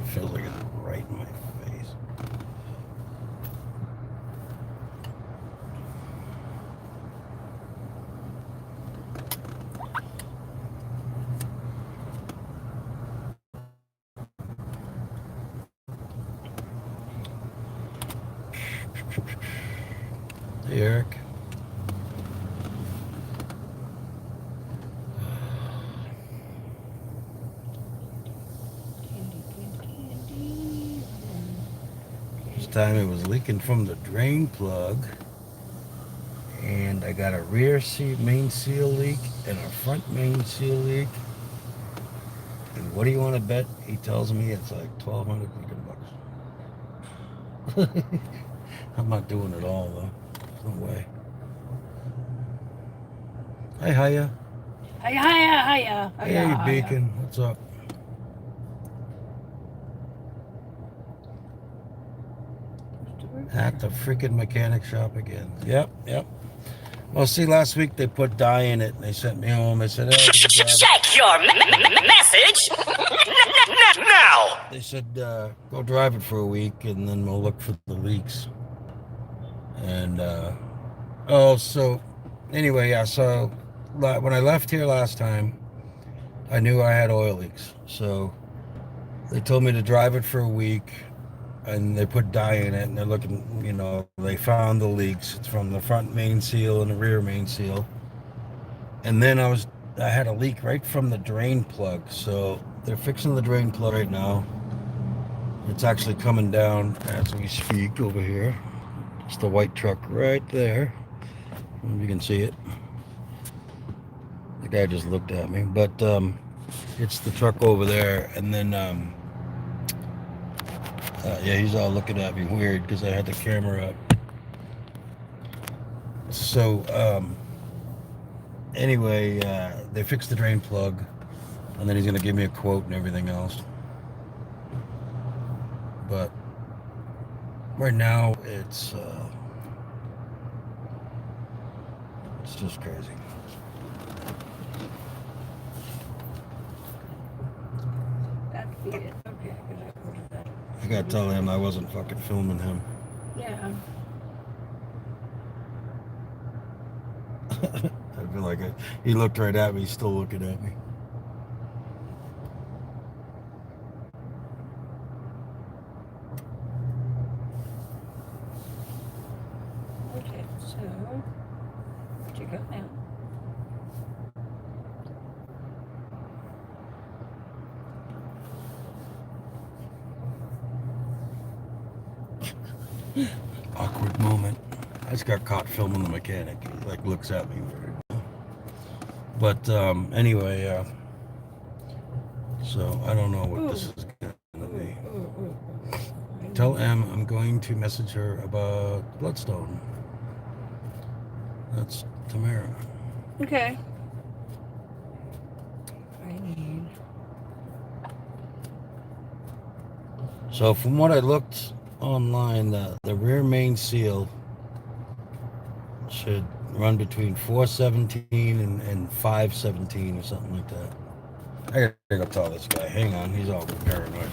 feels like it's right in my face. Hey, Eric. This time it was leaking from the drain plug, and I got a rear main seal leak and a front main seal leak. And what do you want to bet? He tells me it's like 1,200 freaking bucks. I'm not doing it all though. There's no way. Hey, hiya. Hiya, hiya, hiya, hiya, Hey, hiya. Beacon. What's up? At the freaking mechanic shop again. Yep, yep. Well, see, last week they put dye in it and they sent me home. They said, hey, check your message now. They said, go drive it for a week and then we'll look for the leaks. And, so anyway, yeah, so when I left here last time, I knew I had oil leaks. So they told me to drive it for a week and they put dye in it and they're looking, they found the leaks. It's from the front main seal and the rear main seal. And then I had a leak right from the drain plug. So they're fixing the drain plug right now. It's actually coming down as we speak over here. It's the white truck right there. I don't know if you can see it. The guy just looked at me. But it's the truck over there. And then, yeah, he's all looking at me weird because I had the camera up. So, anyway, they fixed the drain plug. And then he's going to give me a quote and everything else. But right now, it's just crazy. That'd be it. Okay, because I ordered that. I gotta tell him I wasn't fucking filming him. Yeah. I feel like he looked right at me. He's still looking at me. Okay, so where'd you go now? Awkward moment. I just got caught filming the mechanic. He like looks at me weird. But anyway, so I don't know what this is gonna be. Tell Em I'm going to message her about Bloodstone. That's Tamara. Okay. I need. So from what I looked online, the rear main seal should run between 417 and 517 or something like that. I gotta go tell this guy. Hang on, he's all paranoid.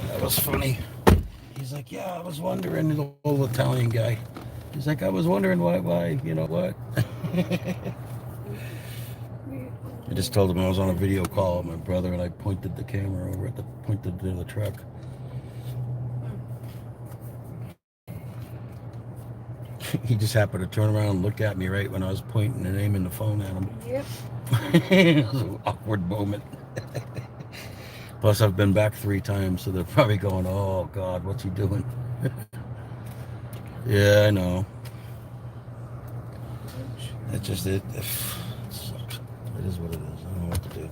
That was funny. He's like, yeah, I was wondering, the old Italian guy. He's like, I was wondering why, you know what? I just told him I was on a video call with my brother and I pointed the camera over at pointed to the truck. He just happened to turn around and look at me right when I was pointing and aiming the phone at him. Yep. It was an awkward moment. Plus, I've been back 3 times, so they're probably going, oh, God, what's he doing? Yeah, I know. It just it sucks. It is what it is. I don't know what to do.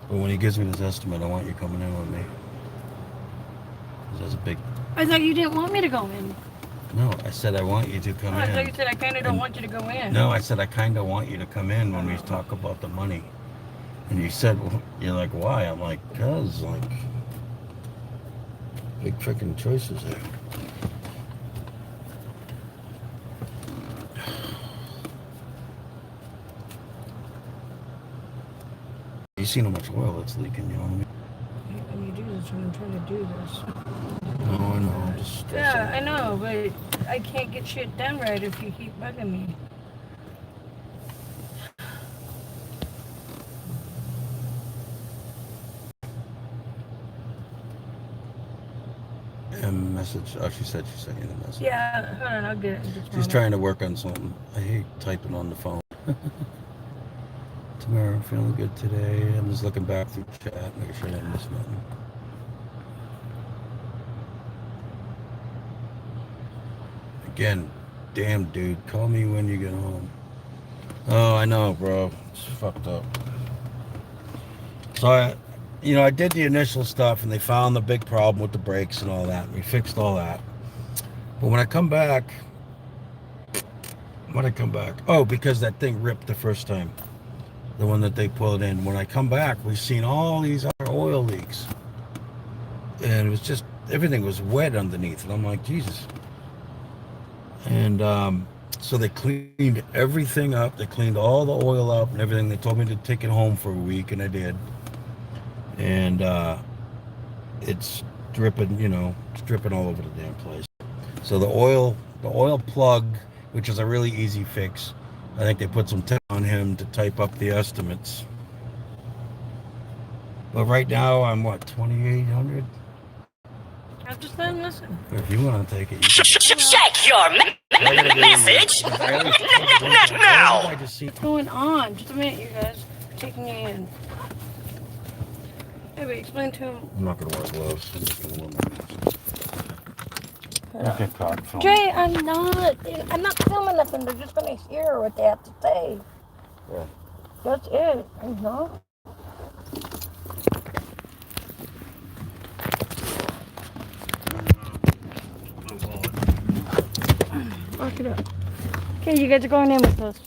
But when he gives me this estimate, I want you coming in with me. 'Cause that's a big. I thought you didn't want me to go in. No, I said I want you to come Oh, I thought you in. said I kind of don't And- want you to go in. No, I said I kind of want you to come in when we talk about the money. And you said, well, you're like, why? I'm like, cause like, big freaking choices there. You see how much oil that's leaking, you know what I mean? When you do this, when I'm trying to do this. No, I know, I'm just stressing. Yeah, I know, but I can't get shit done right if you keep bugging me. And message. Oh, she said she sent you the message. Yeah, hold on, I'll get it in just a She's moment. trying to work on something. I hate typing on the phone. Tomorrow, I'm feeling good today. I'm just looking back through chat, making sure I didn't miss nothing. Again, damn dude, call me when you get home. Oh, I know, bro. It's fucked up. So I did the initial stuff, and they found the big problem with the brakes and all that. And we fixed all that. But when I come back, oh, because that thing ripped the first time, the one that they pulled in. When I come back, we've seen all these other oil leaks, and it was just everything was wet underneath, and I'm like, Jesus. And so they cleaned everything up. They cleaned all the oil up and everything. They told me to take it home for a week, and I did. And it's dripping, it's dripping all over the damn place. So the oil plug, which is a really easy fix, I think they put some tape on him to type up the estimates. But right now I'm what, 2,800? I'm just letting him listen. If you want to take it, you can. Check your message now. I just see. What's going on? Just a minute, you guys. Taking you in. Hey, but explain to him. I'm not gonna wear gloves. I'm just gonna wear my mask. Don't get caught filming. Jay, I'm not filming nothing. They're just gonna hear what they have to say. Yeah. That's it. No. Lock it up. Okay, you guys are going in with us.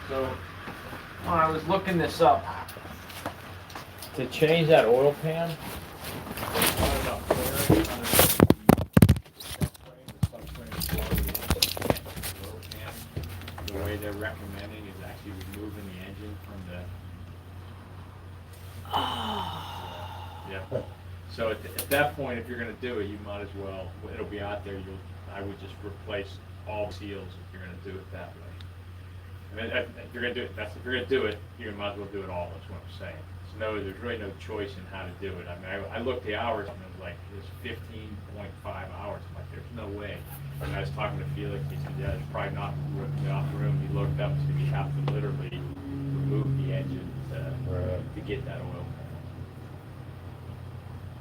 So, when I was looking this up, to change that oil pan, not enough clearance underneath the subframe, oil pan. The way they're recommending is actually removing the engine from the. Yeah. So at that point, if you're going to do it, you might as well. It'll be out there. I would just replace all seals if you're going to do it that way. I mean, if you're gonna do it, if you're gonna do it, you might as well do it all. That's what I'm saying. So there's really no choice in how to do it. I mean, I looked the hours and it was like it's 15.5 hours. I'm like, there's no way. And I was talking to Felix. He said, yeah, it's probably not ripping off the room. He looked up, so you have to literally remove the engine to get that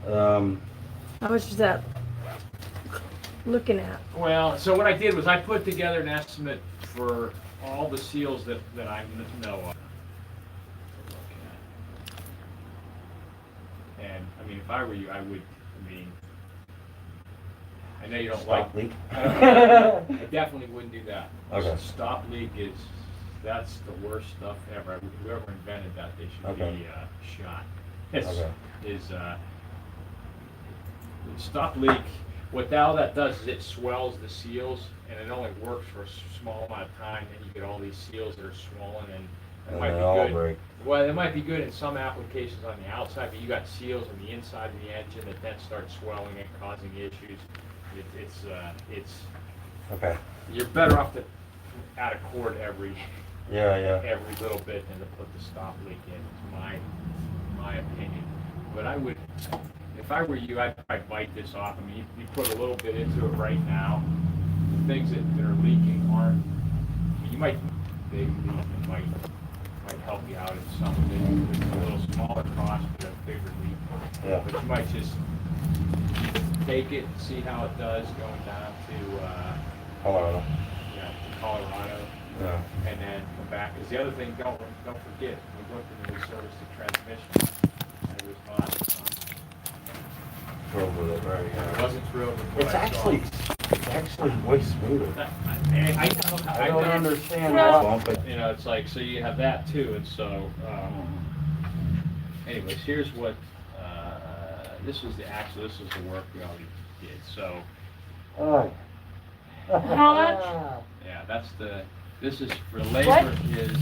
oil. How much is that looking at? Well, so what I did was I put together an estimate for all the seals that I know of. And I mean, if I were you, I I know you don't Stop like. leak? I definitely wouldn't do that. Okay. Stop leak that's the worst stuff ever. Whoever invented that, they should Okay. be shot. It's, Okay. Stop leak, what that does is it swells the seals, and it only works for a small amount of time, and you get all these seals that are swollen, and it And might they be all good. break. Well, it might be good in some applications on the outside, but you got seals on the inside of the engine that then start swelling and causing issues. It's Okay. you're better off to add a cord every Yeah. little bit than to put the stop leak in. It's my opinion. But I would, if I were you, I'd probably bite this off. I mean, you put a little bit into it right now. The things that are leaking aren't. You might big leak and might help you out in some of it. It's a little smaller cost, but a bigger leak. Yeah. But you might just take it, see how it does going down to Colorado. to Colorado. Yeah. And then come back. Because the other thing, don't forget, we looked into the service the transmission, and it was not. Thrilled with it, right? I Yeah. wasn't thrilled with what It's I saw. actually way smoother. I don't understand Yeah. why, but You know, it's like, so you have that too, and so, anyways, here's what, this was the work we already did, so, oh. How much? yeah, this is for labor What? is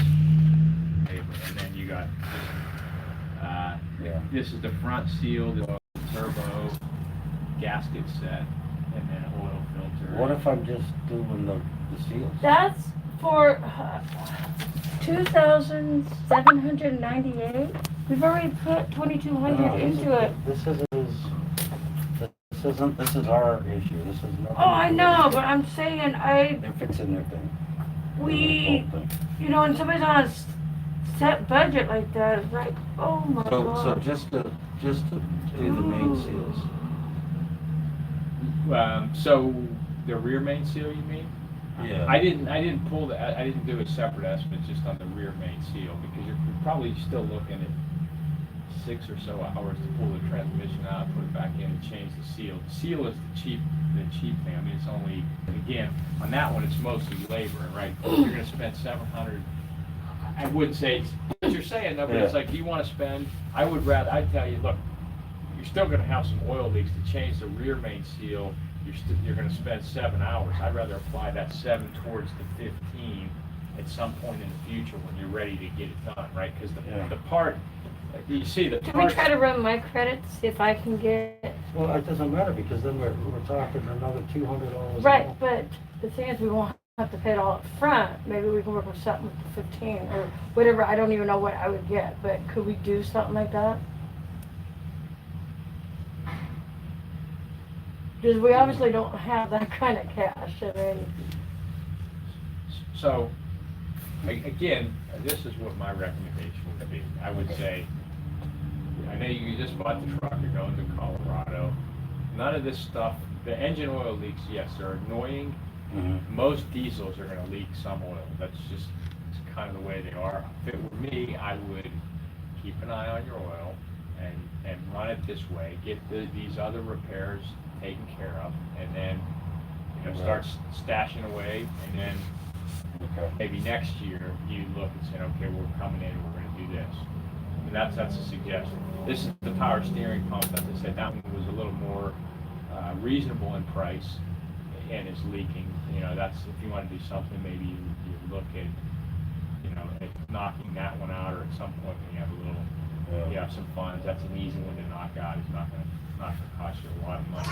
labor, and then you got, Yeah. this is the front seal, the turbo, gasket set, and then oil filter. What if I'm just doing the seals? That's for 2,798. We've already put 2,200 No, into it. This is our issue. This is nothing. Oh, I know, but I'm saying They're fixing their thing. we, you know, when somebody's on a set budget like that, it's like, oh my So god. just to do the main seals. So the rear main seal, you mean? Yeah. I didn't pull the, I didn't do a separate estimate just on the rear main seal, because you're probably still looking at 6 or so hours to pull the transmission out, put it back in, and change the seal. The seal is the cheap thing. I mean, it's only, again, on that one, it's mostly labor, right? You're gonna spend 700. I wouldn't say it's what you're saying, though, but it's Yeah. like, you wanna spend, I'd tell you, look, you're still gonna have some oil leaks. To change the rear main seal, you're gonna spend 7 hours. I'd rather apply that 7 towards the 15 at some point in the future when you're ready to get it done, right? Because the part, you see the Can we part. try to run my credit, see if I can get, Well, it doesn't matter because then we're talking another $200. right, but the thing is, we won't have to pay it all up front. Maybe we can work with something with the 15 or whatever. I don't even know what I would get, but could we do something like that? Because we obviously don't have that kind of cash. I mean, So, again, this is what my recommendation would be. I would say, I know you just bought the truck, you're going to Colorado. None of this stuff, the engine oil leaks, yes, they're annoying. Mm-hmm. Most diesels are gonna leak some oil. That's just, it's kind of the way they are. If it were me, I would keep an eye on your oil and run it this way. Get these other repairs taken care of, and then, you know, start stashing away, and then Okay. maybe next year you look and say, okay, we're coming in, we're gonna do this. And that's a suggestion. This is the power steering pump, as I said, that one was a little more reasonable in price and is leaking. You know, that's, if you want to do something, maybe you look at, you know, at knocking that one out, or at some point when you have a little, you have some funds, that's an easy one to knock out. It's not gonna cost you a lot of money.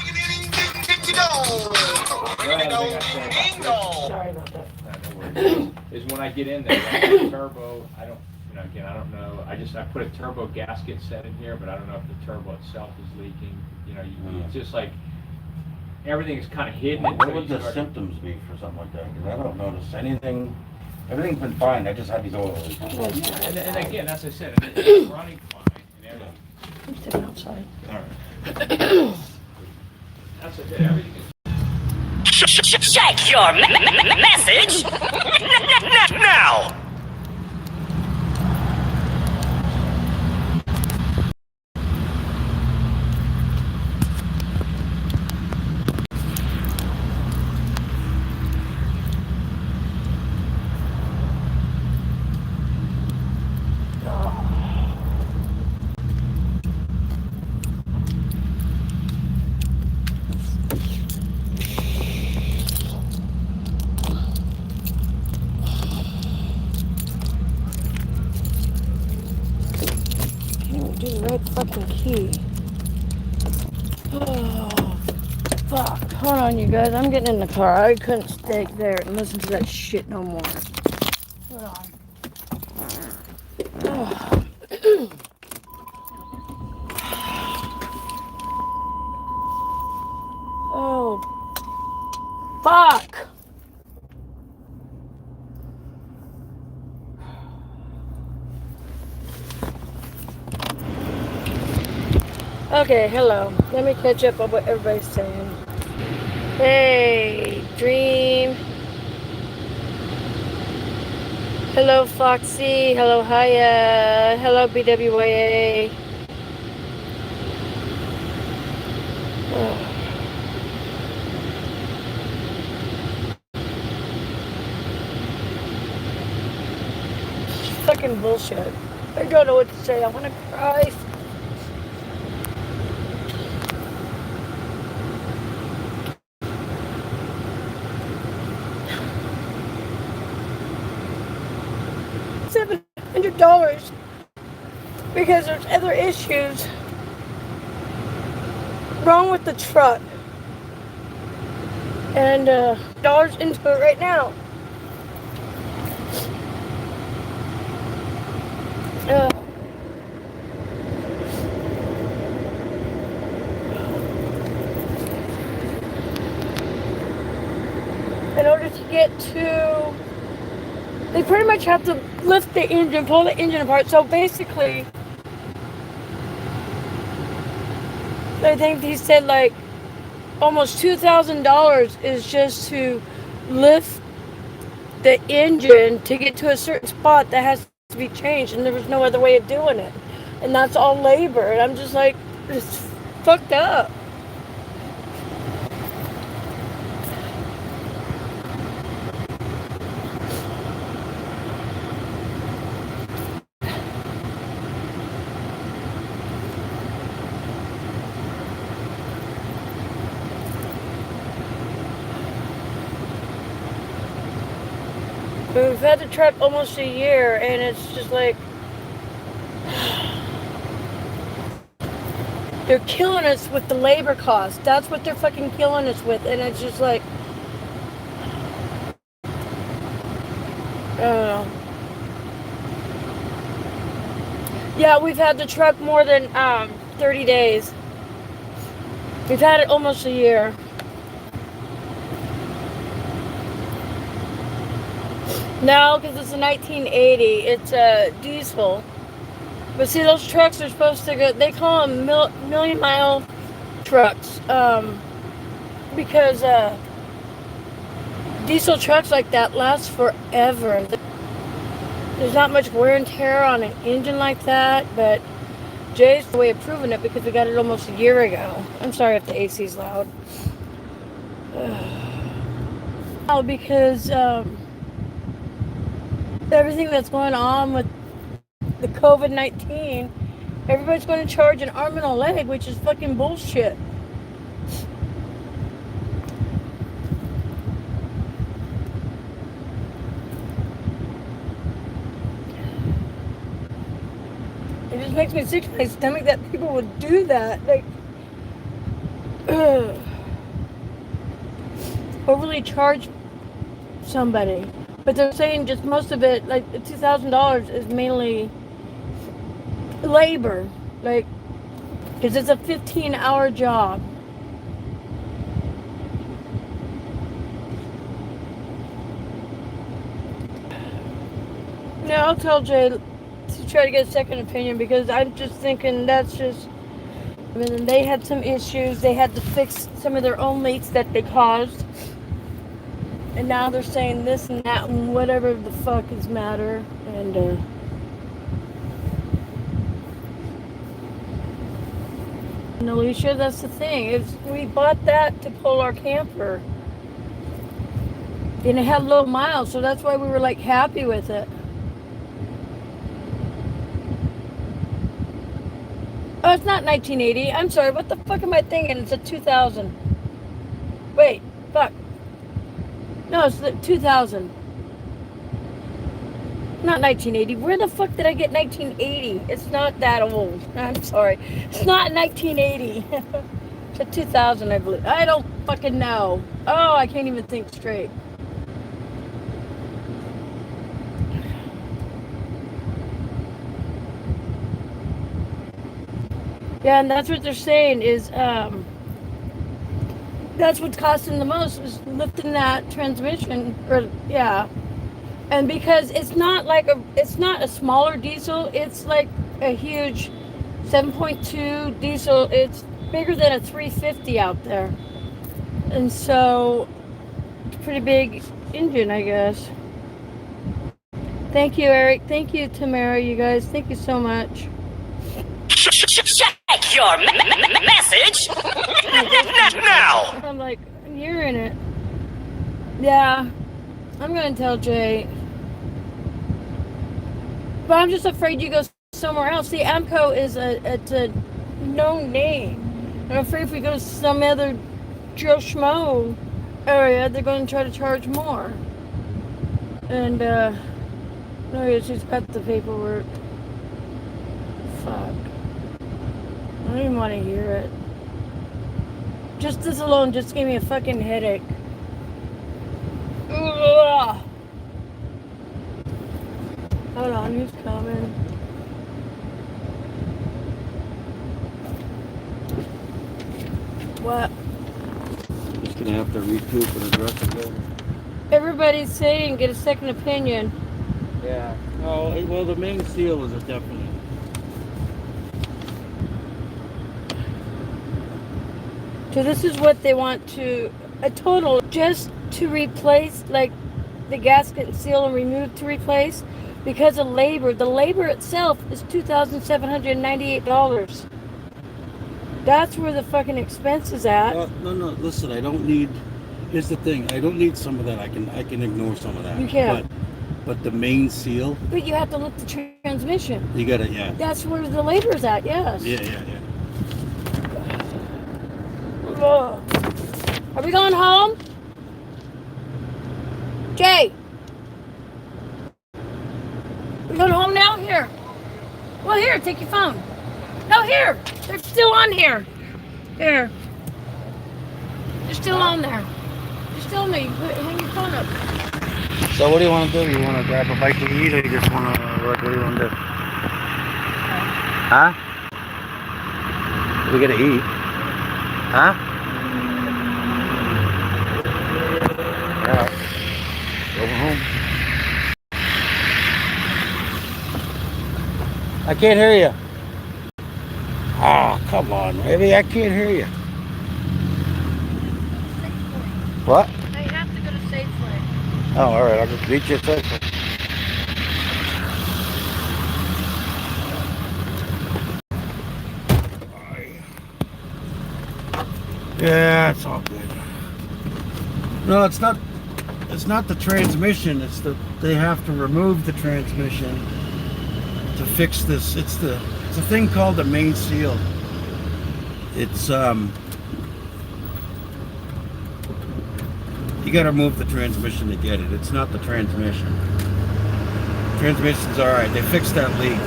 sorry about that. No worries. Is when I get in there, like, turbo, I don't, you know, again, I don't know, I put a turbo gasket set in here, but I don't know if the turbo itself is leaking. You know, it's just like, everything is kind of hidden. What until would you the start- symptoms be for something like that? Because I don't notice anything. Everything's been fine. I just had these oil leaks. And again, as I said, it's running fine and everything. I'm sitting outside. All right. That's it, everything is. Check your message now. fucking key. Oh, fuck. Hold on, you guys. I'm getting in the car. I couldn't stay there and listen to that shit no more. Hold on. Oh. Oh, fuck. Okay, hello. Let me catch up on what everybody's saying. Hey, Dream. Hello, Foxy. Hello, Haya. Hello, BWA. Fucking bullshit. I don't know what to say. I want to cry. $700 because there's other issues wrong with the truck, and dollars into it right now. In order to get to, they pretty much have to lift the engine, pull the engine apart. So basically, I think he said like almost $2,000 is just to lift the engine to get to a certain spot that has to be changed, and there was no other way of doing it. And that's all labor. And I'm just like, it's fucked up. We've had the truck almost a year, and it's just like they're killing us with the labor cost. That's what they're fucking killing us with, and it's just like, I don't know. Yeah, we've had the truck more than 30 days. We've had it almost a year. No, because it's a 1980. It's a diesel. But see, those trucks are supposed to go, they call them million mile trucks. Because diesel trucks like that last forever. There's not much wear and tear on an engine like that, but Jay's the way of proving it because we got it almost a year ago. I'm sorry if the AC's loud. Oh, because everything that's going on with the COVID-19, everybody's going to charge an arm and a leg, which is fucking bullshit. It just makes me sick to my stomach that people would do that. Like, overly charge somebody. But they're saying just most of it, like the $2,000 is mainly labor. Like, because it's a 15-hour job. Yeah, I'll tell Jay to try to get a second opinion because I'm just thinking that's just, I mean, they had some issues. They had to fix some of their own leaks that they caused. And now they're saying this and that and whatever the fuck is matter. And, and Alicia, that's the thing. We bought that to pull our camper. And it had low miles, so that's why we were like happy with it. Oh, it's not 1980. I'm sorry, what the fuck am I thinking? It's a 2000. Wait, fuck. No, it's the 2000. Not 1980. Where the fuck did I get 1980? It's not that old. I'm sorry. It's not 1980. It's 2000, I believe. I don't fucking know. Oh, I can't even think straight. Yeah, and that's what they're saying is, that's what's costing the most is lifting that transmission, or yeah. And because it's not a smaller diesel, it's like a huge 7.2 diesel. It's bigger than a 350 out there. And so, it's a pretty big engine, I guess. Thank you, Eric. Thank you, Tamara, you guys. Thank you so much. Check your message now. I'm like, I'm hearing it. Yeah, I'm gonna tell Jay. But I'm just afraid you go somewhere else. See, Amco is it's a known name. I'm afraid if we go to some other Joe Schmo area, they're going to try to charge more. And, no, yeah, she's got the paperwork. Fuck. I don't even want to hear it. Just this alone just gave me a fucking headache. Ugh. Hold on, who's coming? What? Just gonna have to recoup and address it later. Everybody's saying get a second opinion. Yeah. Oh, well, the main seal is a definite. So this is what they want to, a total just to replace, like the gasket and seal and remove to replace, because of labor. The labor itself is $2,798. That's where the fucking expense is at. No, listen, I don't need, here's the thing, I don't need some of that, I can ignore some of that. You can. But the main seal, But you have to lift the transmission. you gotta, yeah. That's where the labor is at, yes. Yeah. Ugh. Are we going home? Jay. We going home now? Here. Well, here, take your phone. No, here. They're still on here. Here. They're still on there. They're still on there. You hang your phone up. So what do you want to do? You want to grab a bite to eat, or you just want to, what do you want to do? Huh? We gotta eat. Huh? Yeah. Go home. I can't hear you. Oh, come on, baby. I can't hear you. What? I have to go to Safeway. Oh, all right. I'll just beat you at Safeway. Yeah, it's all good. No, it's not. It's not the transmission. It's the they have to remove the transmission to fix this. It's a thing called the main seal. It's you got to remove the transmission to get it. It's not the transmission. Transmission's all right. They fixed that leak.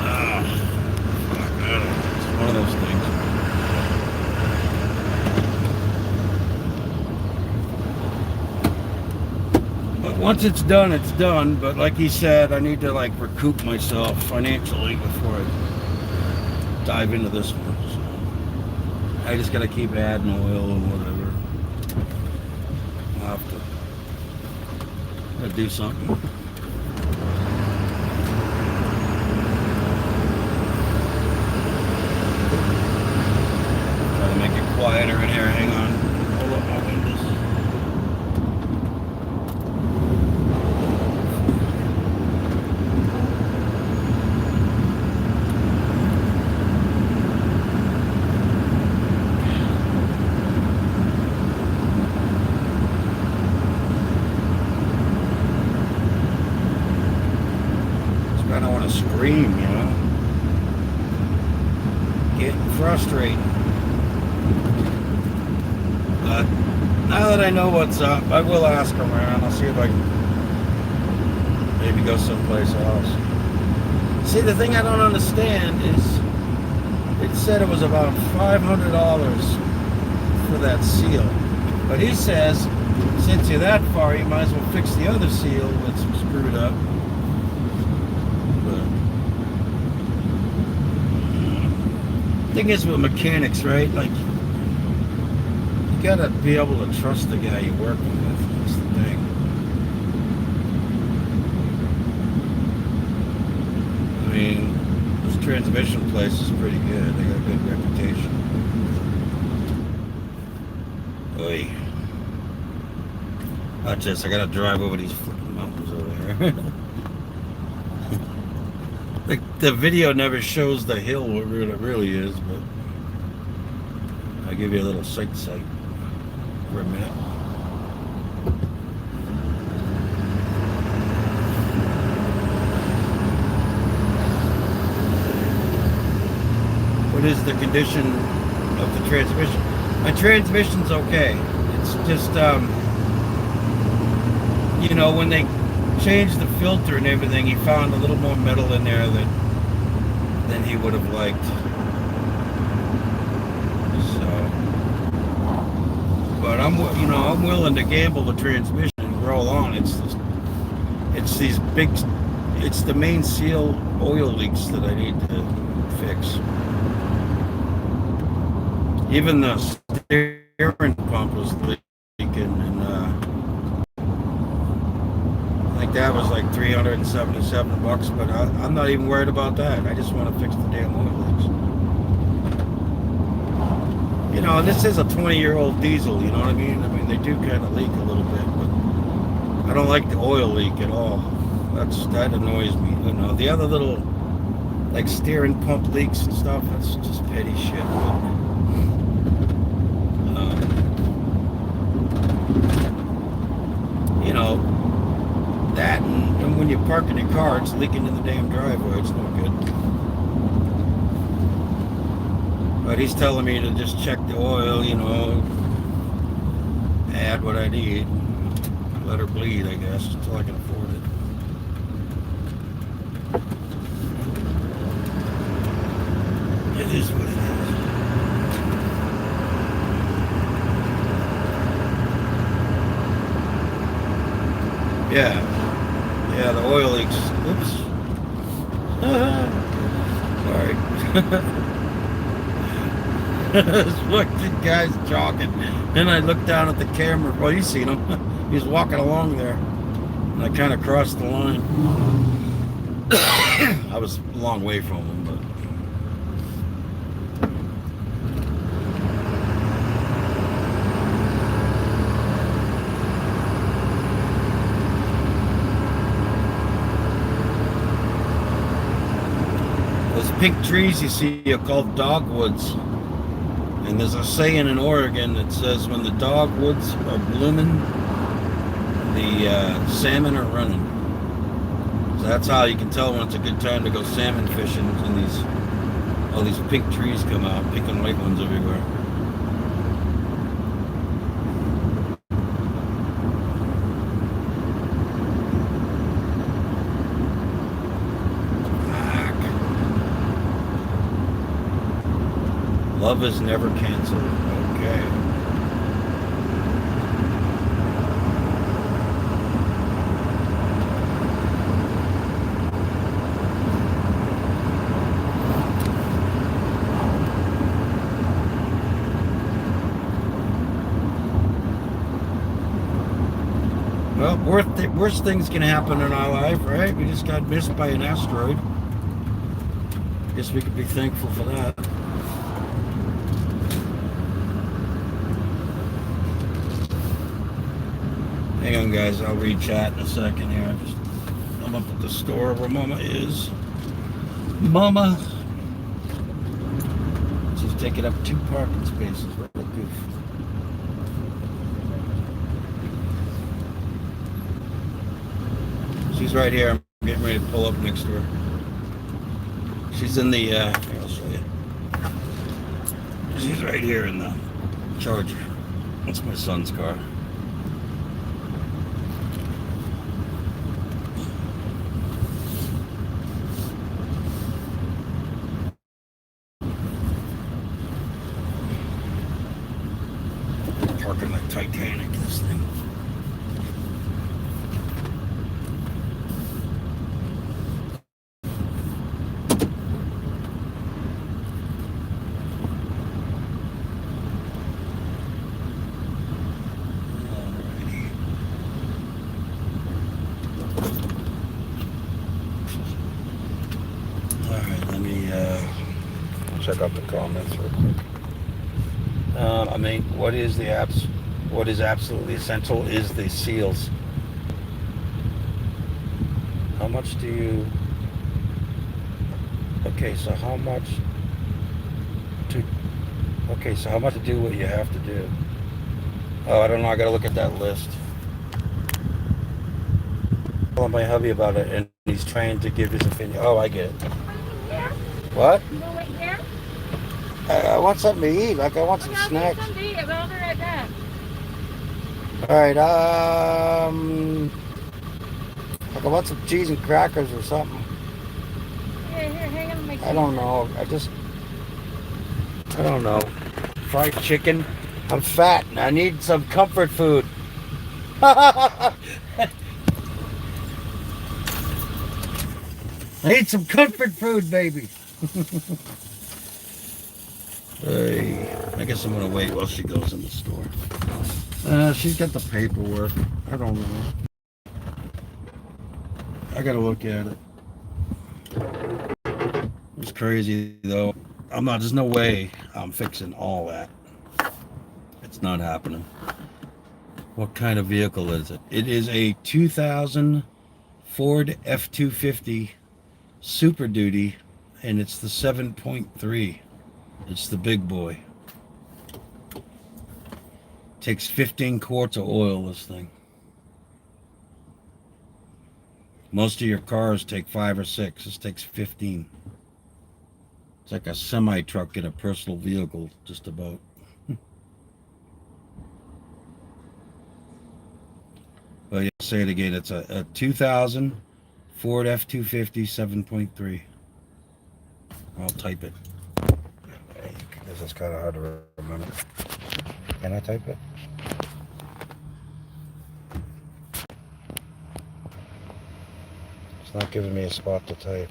Oh, fuck, I don't know. It's one of those things. But once it's done, it's done. But like he said, I need to like recoup myself financially before I dive into this one. So I just gotta keep adding oil and whatever. I'll have to do something. Try to make it quieter in here. Hang on. Hold up my windows. I don't want to scream, you know. Getting frustrated. But now that I know what's up, I will ask around. I'll see if I can Maybe go someplace else. See, the thing I don't understand is it said it was about $500 for that seal. But he says, since you're that far, you might as well fix the other seal that's screwed up. But thing is with mechanics, right? Like, you gotta be able to trust the guy you're working with. That's the thing. I mean, this transmission place is pretty good. They got a good reputation. Oy. Watch this. I gotta drive over these fucking mountains over here. the video never shows the hill where it really is, but I'll give you a little sight for a minute. What is the condition of the transmission? My transmission's okay. It's just, you know, when they changed the filter and everything, he found a little more metal in there than he would have liked. So, but I'm willing to gamble the transmission and roll on. It's these big, it's the main seal oil leaks that I need to fix. Even the steering pump was leaking, and I think that was like $377. But I'm not even worried about that. I just want to fix the damn oil leaks. You know, and this is a 20-year-old diesel. You know what I mean? I mean, they do kind of leak a little bit, but I don't like the oil leak at all. That annoys me. You know, the other little like steering pump leaks and stuff. That's just petty shit. But, you know, that and when you park in your car, it's leaking in the damn driveway. It's no good. But he's telling me to just check the oil, you know, add what I need, let her bleed, I guess, until I can afford it. It is what it is. Yeah, the oil leaks. Oops. Sorry. This fucking guy's jogging. Then I looked down at the camera. Well, you seen him. He's walking along there. And I kind of crossed the line. I was a long way from him, but. Those pink trees you see are called dogwoods. And there's a saying in Oregon that says when the dogwoods are blooming, the salmon are running. So that's how you can tell when it's a good time to go salmon fishing. And all these pink trees come out, pink and white ones everywhere. Love is never canceled. Okay. Well, worst things can happen in our life, right? We just got missed by an asteroid. Guess we could be thankful for that. Hang on, guys. I'll read chat in a second here. I'm up at the store where Mama is. Mama. She's taking up 2 parking spaces. What a goof. She's right here. I'm getting ready to pull up next to her. She's in the, here, I'll show you. She's right here in the Charger. That's my son's car. fucking like Titanic, this thing. Alrighty. Alright, let me check out the comments real quick. I mean, what is absolutely essential is the seals. How much do you... Okay, so how much to... Okay, so how much to do what you have to do? Oh, I don't know, I gotta look at that list. I'm telling my hubby about it, and he's trying to give his opinion. Oh, I get it. What? You know what here? I want something to eat. Like, I want some snacks. Something to eat. I'll be right back. Alright, like I want some cheese and crackers or something. Here, hang on my I don't know. I don't know. Fried chicken. I'm fat and I need some comfort food. I need some comfort food, baby. Hey, I guess I'm gonna wait while she goes in the store. She's got the paperwork. I don't know. I gotta look at it. It's crazy though. There's no way I'm fixing all that. It's not happening. What kind of vehicle is it? It is a 2000 Ford F-250 Super Duty, and it's the 7.3. It's the big boy. Takes 15 quarts of oil, this thing. Most of your cars take 5 or 6. This takes 15. It's like a semi-truck in a personal vehicle, just about. Well, yeah, say it again. It's a 2000 Ford F-250 7.3. I'll type it. This is kind of hard to remember. Can I type it? It's not giving me a spot to type.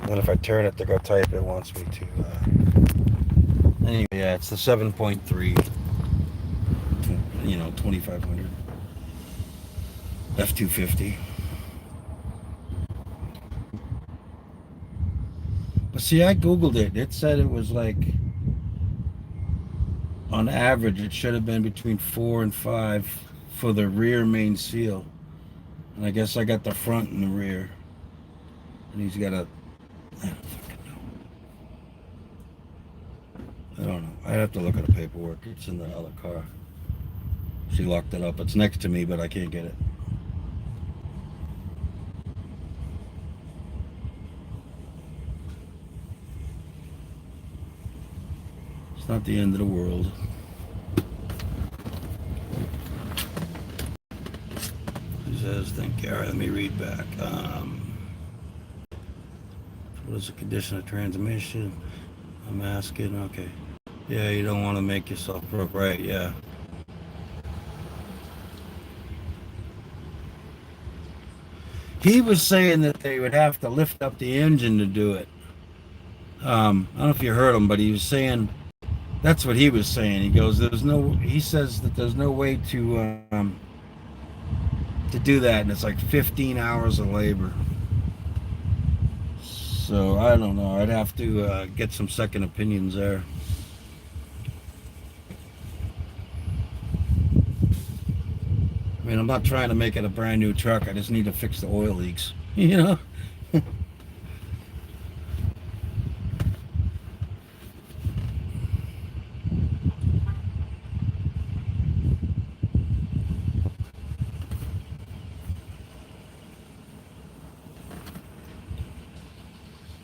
Then if I turn it to go type, it wants me to. Anyway, yeah, it's the 7.3. 2500 F-250. But see, I googled it. It said it was like, on average, it should have been between 4 and 5 for the rear main seal. And I guess I got the front and the rear. And he's got a... I don't fucking know. I don't know. I'd have to look at the paperwork. It's in the other car. She locked it up. It's next to me, but I can't get it. It's not the end of the world. He says, thank you. All right, let me read back. What is the condition of transmission? I'm asking, okay. Yeah, you don't want to make yourself broke, right? Yeah. He was saying that they would have to lift up the engine to do it. I don't know if you heard him, but he was saying, that's what he was saying. He goes, he says that there's no way to do that, and it's like 15 hours of labor. So I don't know. I'd have to get some second opinions there. I mean, I'm not trying to make it a brand new truck. I just need to fix the oil leaks, you know?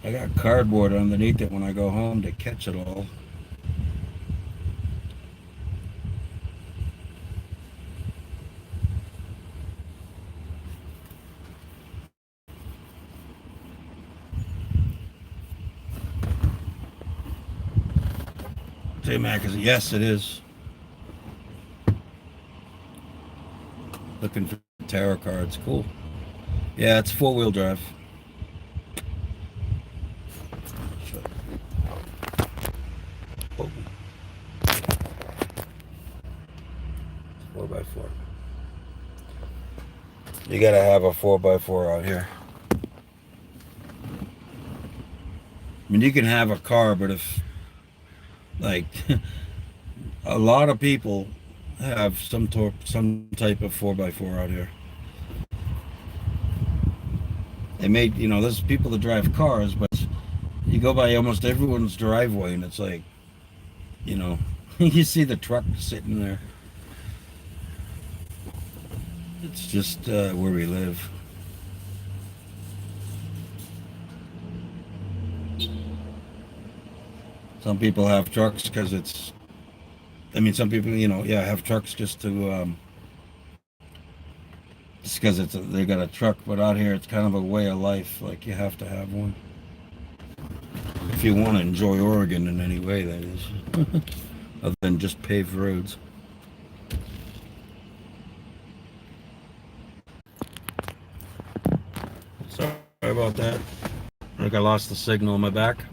I got cardboard underneath it when I go home to catch it all. JMACK is, yes, it is. Looking for tarot cards. Cool. Yeah, it's 4-wheel drive. Oh. 4x4. You gotta have a 4x4 out here. I mean, you can have a car, but if, like, a lot of people have some type of 4x4 out here. They made, you know, there's people that drive cars, but you go by almost everyone's driveway, and it's like, you know, you see the truck sitting there. It's just where we live. Some people have trucks because it's, I mean, some people, you know, yeah, have trucks just to, just because they got a truck, but out here it's kind of a way of life. Like, you have to have one. If you want to enjoy Oregon in any way, that is. Other than just paved roads. Sorry about that. I think I lost the signal on my back.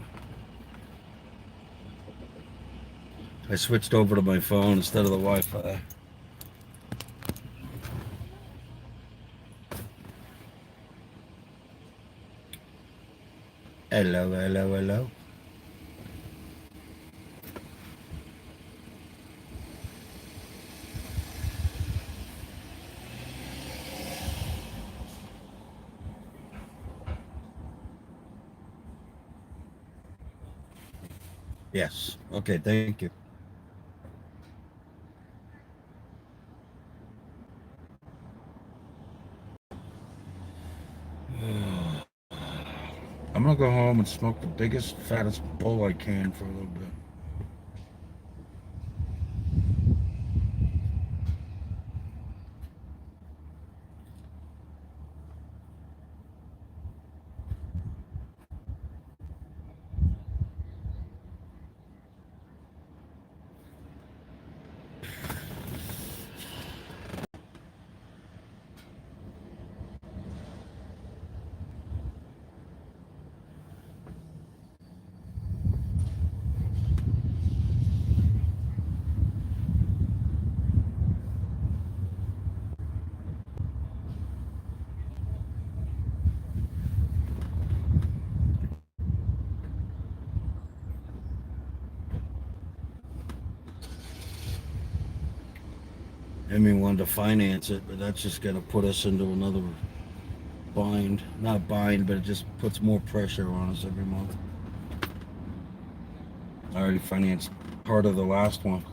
I switched over to my phone instead of the Wi-Fi. Hello, hello, hello. Yes. Okay, thank you. I'm gonna go home and smoke the biggest, fattest bowl I can for a little bit. Amy wanted to finance it, but that's just gonna put us into another bind. Not bind, but it just puts more pressure on us every month. I already financed part of the last one.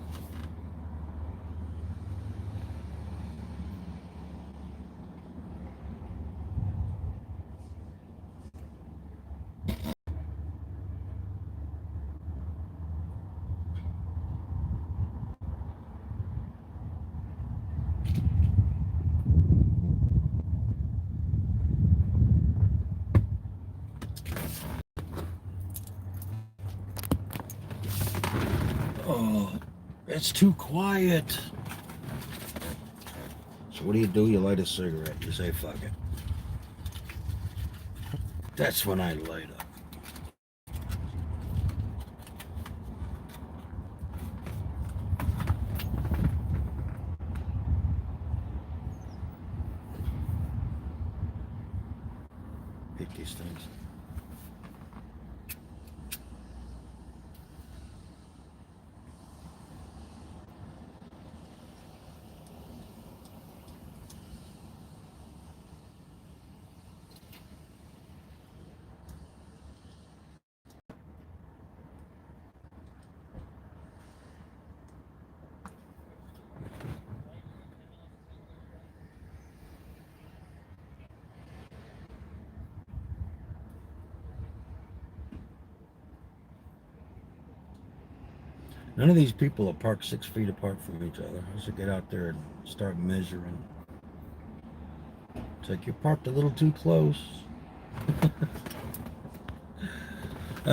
Oh, it's too quiet. So what do? You light a cigarette. You say, fuck it. That's when I light up. Hate these things. None of these people are parked 6 feet apart from each other. I should get out there and start measuring. It's like you're parked a little too close.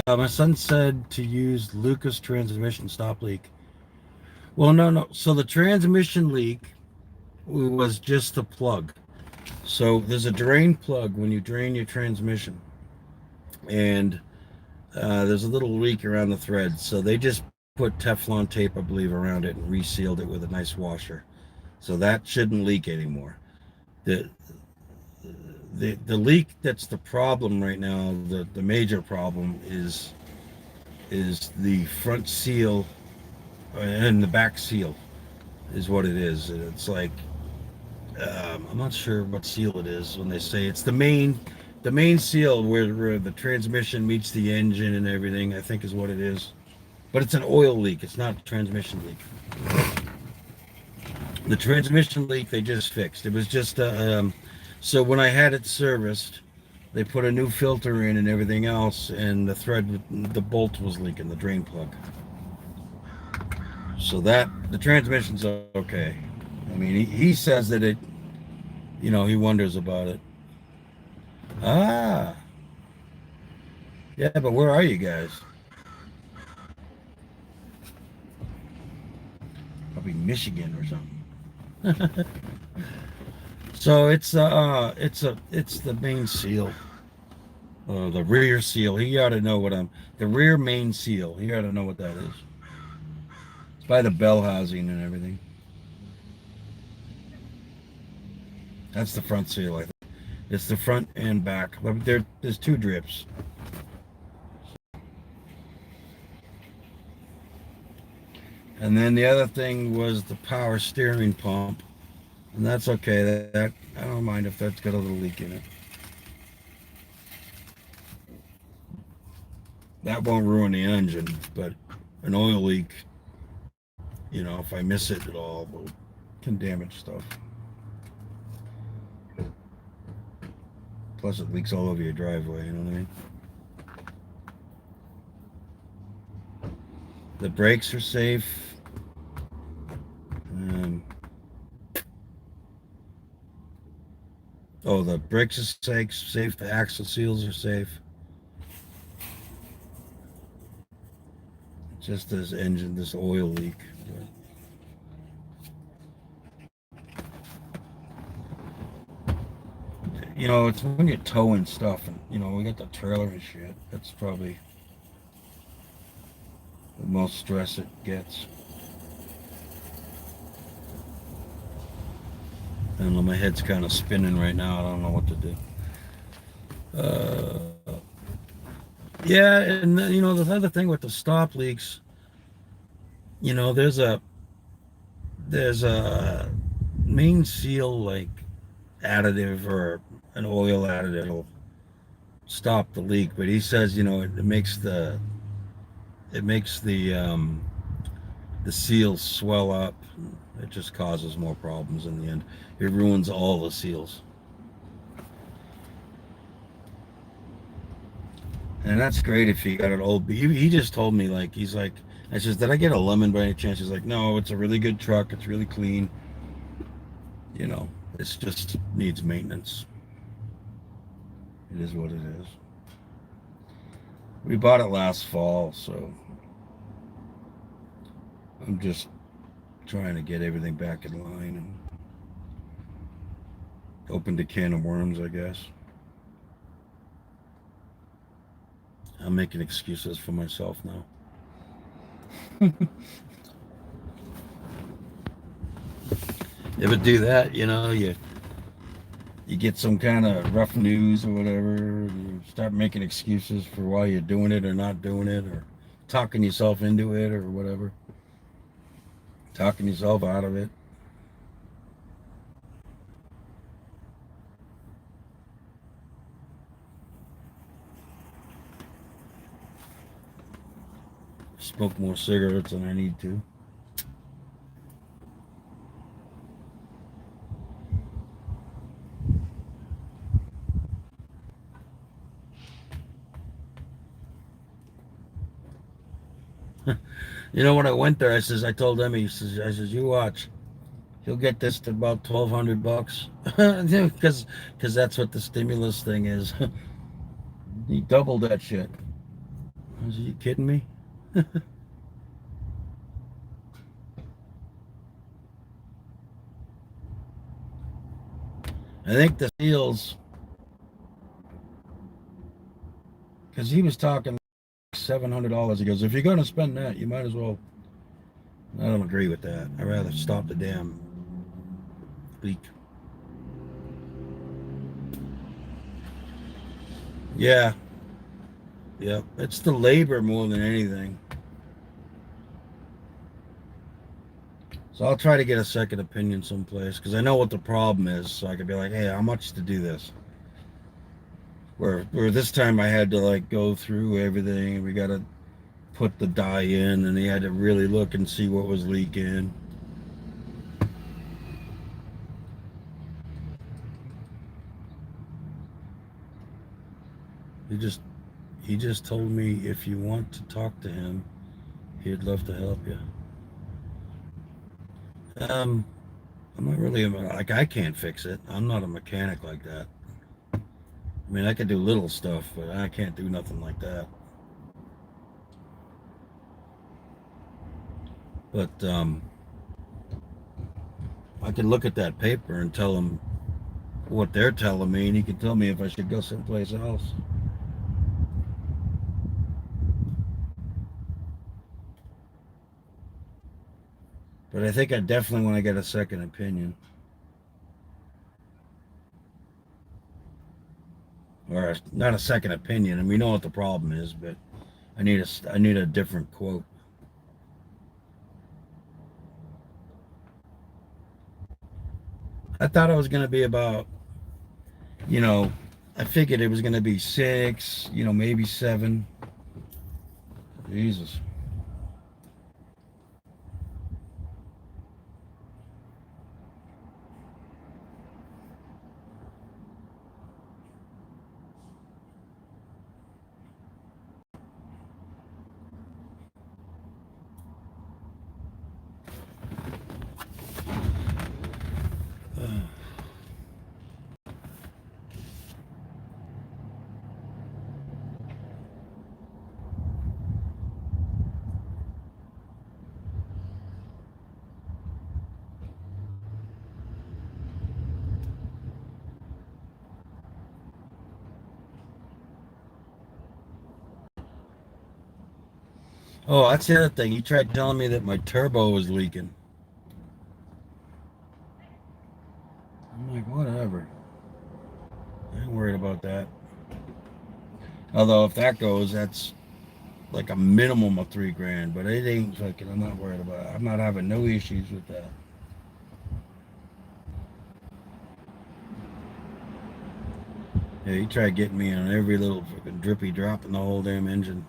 My son said to use Lucas transmission stop leak. Well, no. So the transmission leak was just the plug. So there's a drain plug when you drain your transmission, and there's a little leak around the thread. So they just put Teflon tape, I believe, around it and resealed it with a nice washer. So that shouldn't leak anymore. The the leak that's the problem right now, the major problem is the front seal and the back seal is what it is. It's like I'm not sure what seal it is when they say it's the main seal where the transmission meets the engine and everything, I think is what it is. But it's an oil leak. It's not a transmission leak. The transmission leak they just fixed. It was just so when I had it serviced, they put a new filter in and everything else, and the bolt was leaking, the drain plug. So that the transmission's okay. I mean, he says that he wonders about it. Ah, yeah, but where are you guys? Probably Michigan or something. So it's the main seal, the rear seal. He ought to know the rear main seal. He ought to know what that is. It's by the bell housing and everything. That's the front seal, I think. It's the front and back. There's two drips. And then the other thing was the power steering pump. And that's okay. That I don't mind if that's got a little leak in it. That won't ruin the engine, but an oil leak, if I miss it at all, can damage stuff. Plus it leaks all over your driveway, you know what I mean? The brakes are safe. The brakes are safe. The axle seals are safe. Just this oil leak. It's when you're towing stuff, and we got the trailer and shit. That's probably the most stress it gets. I don't know, my head's kind of spinning right now. I don't know what to do. Yeah, and the other thing with the stop leaks, there's a main seal like additive or an oil additive that'll stop the leak, but he says it makes the seals swell up. It just causes more problems in the end. It ruins all the seals. And that's great if you got an old. He just told me, I says, did I get a lemon by any chance? He's like, no, it's a really good truck. It's really clean. It's just needs maintenance. It is what it is. We bought it last fall, so I'm just trying to get everything back in line and opened a can of worms, I guess. I'm making excuses for myself now. You ever do that? You get some kind of rough news or whatever, you start making excuses for why you're doing it or not doing it, or talking yourself into it or whatever. Talking yourself out of it. Smoke more cigarettes than I need to. When I went there, I told him, I says, you watch. He'll get this to about $1,200 because that's what the stimulus thing is. He doubled that shit. Are you kidding me? I think the seals, because he was talking $700. He goes, if you're going to spend that, you might as well. I don't agree with that. I'd rather stop the damn leak. Yeah, yep. It's the labor more than anything. So I'll try to get a second opinion someplace because I know what the problem is. So I could be like, hey, how much to do this? Where this time I had to like go through everything. We got to put the dye in, and he had to really look and see what was leaking. He just he just told me if you want to talk to him, he'd love to help you. Um, I'm not really like I can't fix it. I'm not a mechanic like that. I mean, I can do little stuff, but I can't do nothing like that. But I can look at that paper and tell him what they're telling me, and he can tell me if I should go someplace else. But I think I definitely want to get a second opinion, or not a second opinion. And we know what the problem is, but I need a different quote. I thought it was going to be about, you know, I figured it was going to be 6, maybe 7. Jesus. Oh, that's the other thing. He tried telling me that my turbo was leaking. I'm like, whatever. I ain't worried about that. Although if that goes, that's like a minimum of $3,000. But it ain't fucking. I'm not worried about it. I'm not having no issues with that. Yeah, he tried getting me on every little fucking drippy drop in the whole damn engine.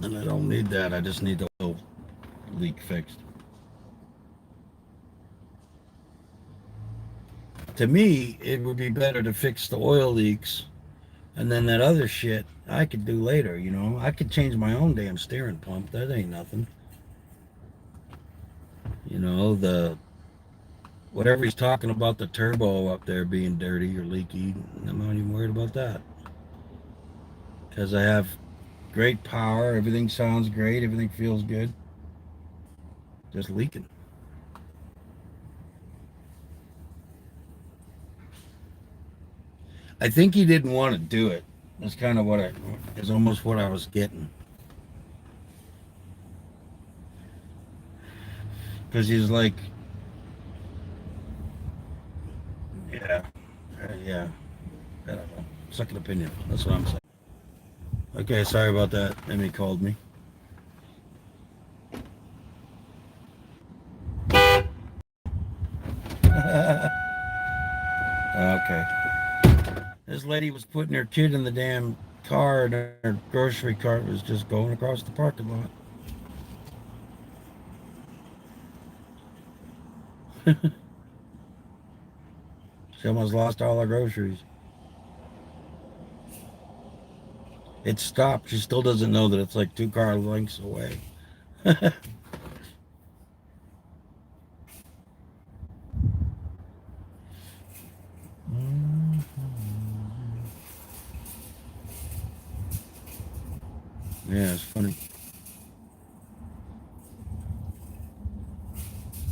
And I don't need that. I just need the oil leak fixed. To me, it would be better to fix the oil leaks, and then that other shit I could do later, I could change my own damn steering pump. That ain't nothing. The whatever he's talking about, the turbo up there being dirty or leaky, I'm not even worried about that. Because I have great power, everything sounds great, everything feels good. Just leaking. I think he didn't want to do it. That's kind of is almost what I was getting. Because he's like, yeah, yeah, I don't know. Second opinion. That's what I'm saying. Okay, sorry about that. Emmy called me. Okay. This lady was putting her kid in the damn car, and her grocery cart was just going across the parking lot. She almost lost all her groceries. It stopped. She still doesn't know that it's like 2 car lengths away.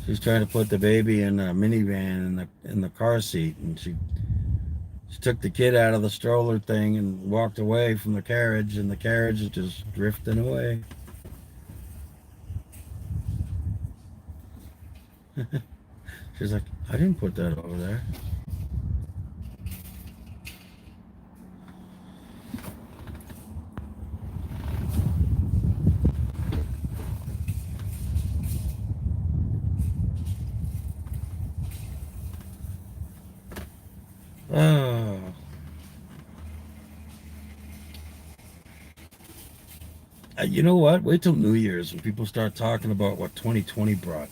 She's trying to put the baby in a minivan in the car seat, and she took the kid out of the stroller thing and walked away from the carriage, and the carriage is just drifting away. She's like, I didn't put that over there. Oh. You know what? Wait till New Year's when people start talking about what 2020 brought.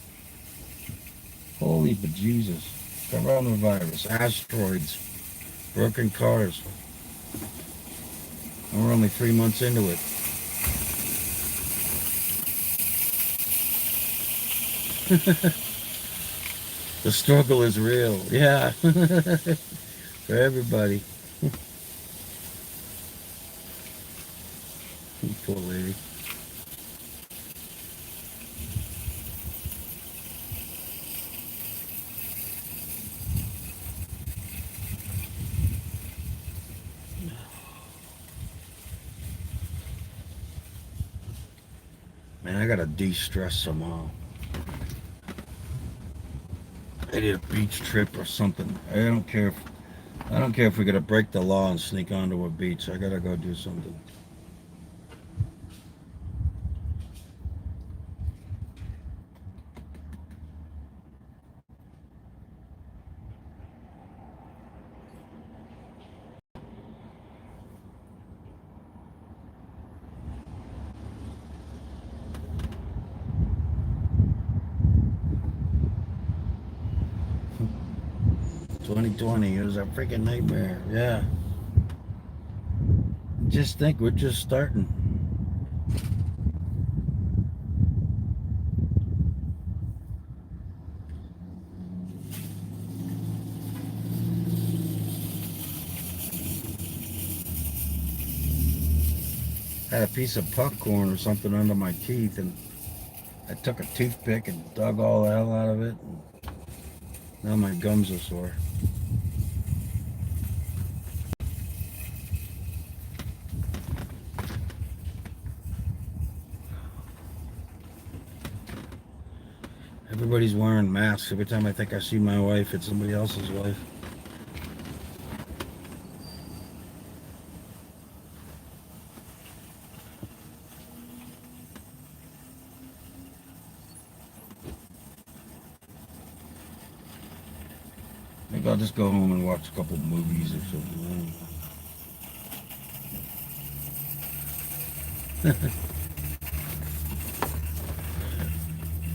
Holy bejesus. Coronavirus, asteroids, broken cars. And we're only 3 months into it. The struggle is real. Yeah. For everybody. Poor lady. Man, I gotta de-stress somehow. I need a beach trip or something. I don't care if we gotta break the law and sneak onto a beach. I gotta go do something. "2020, it was a freaking nightmare." Yeah. Just think, we're just starting. Had a piece of popcorn or something under my teeth, and I took a toothpick and dug all the hell out of it. And now my gums are sore. Everybody's wearing masks. Every time I think I see my wife, it's somebody else's wife. Maybe I'll just go home and watch a couple movies or something.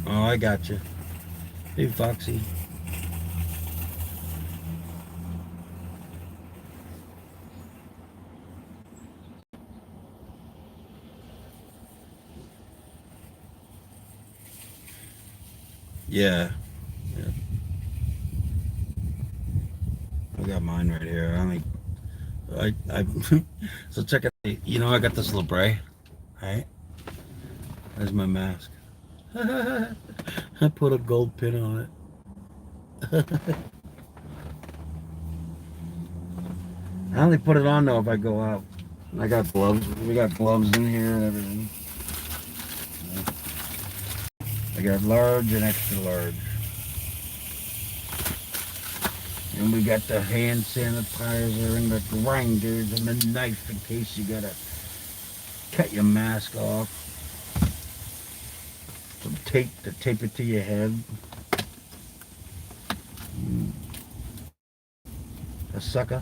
Oh, I got you. Hey, Foxy. Yeah. I got mine right here. I so check it. You know, I got this libre, right? There's my mask. I put a gold pin on it. I only put it on though if I go out. I got gloves. We got gloves in here and everything. I got large and extra large. And we got the hand sanitizer and the grinders and the knife in case you gotta cut your mask off. Some tape to tape it to your head. A sucker.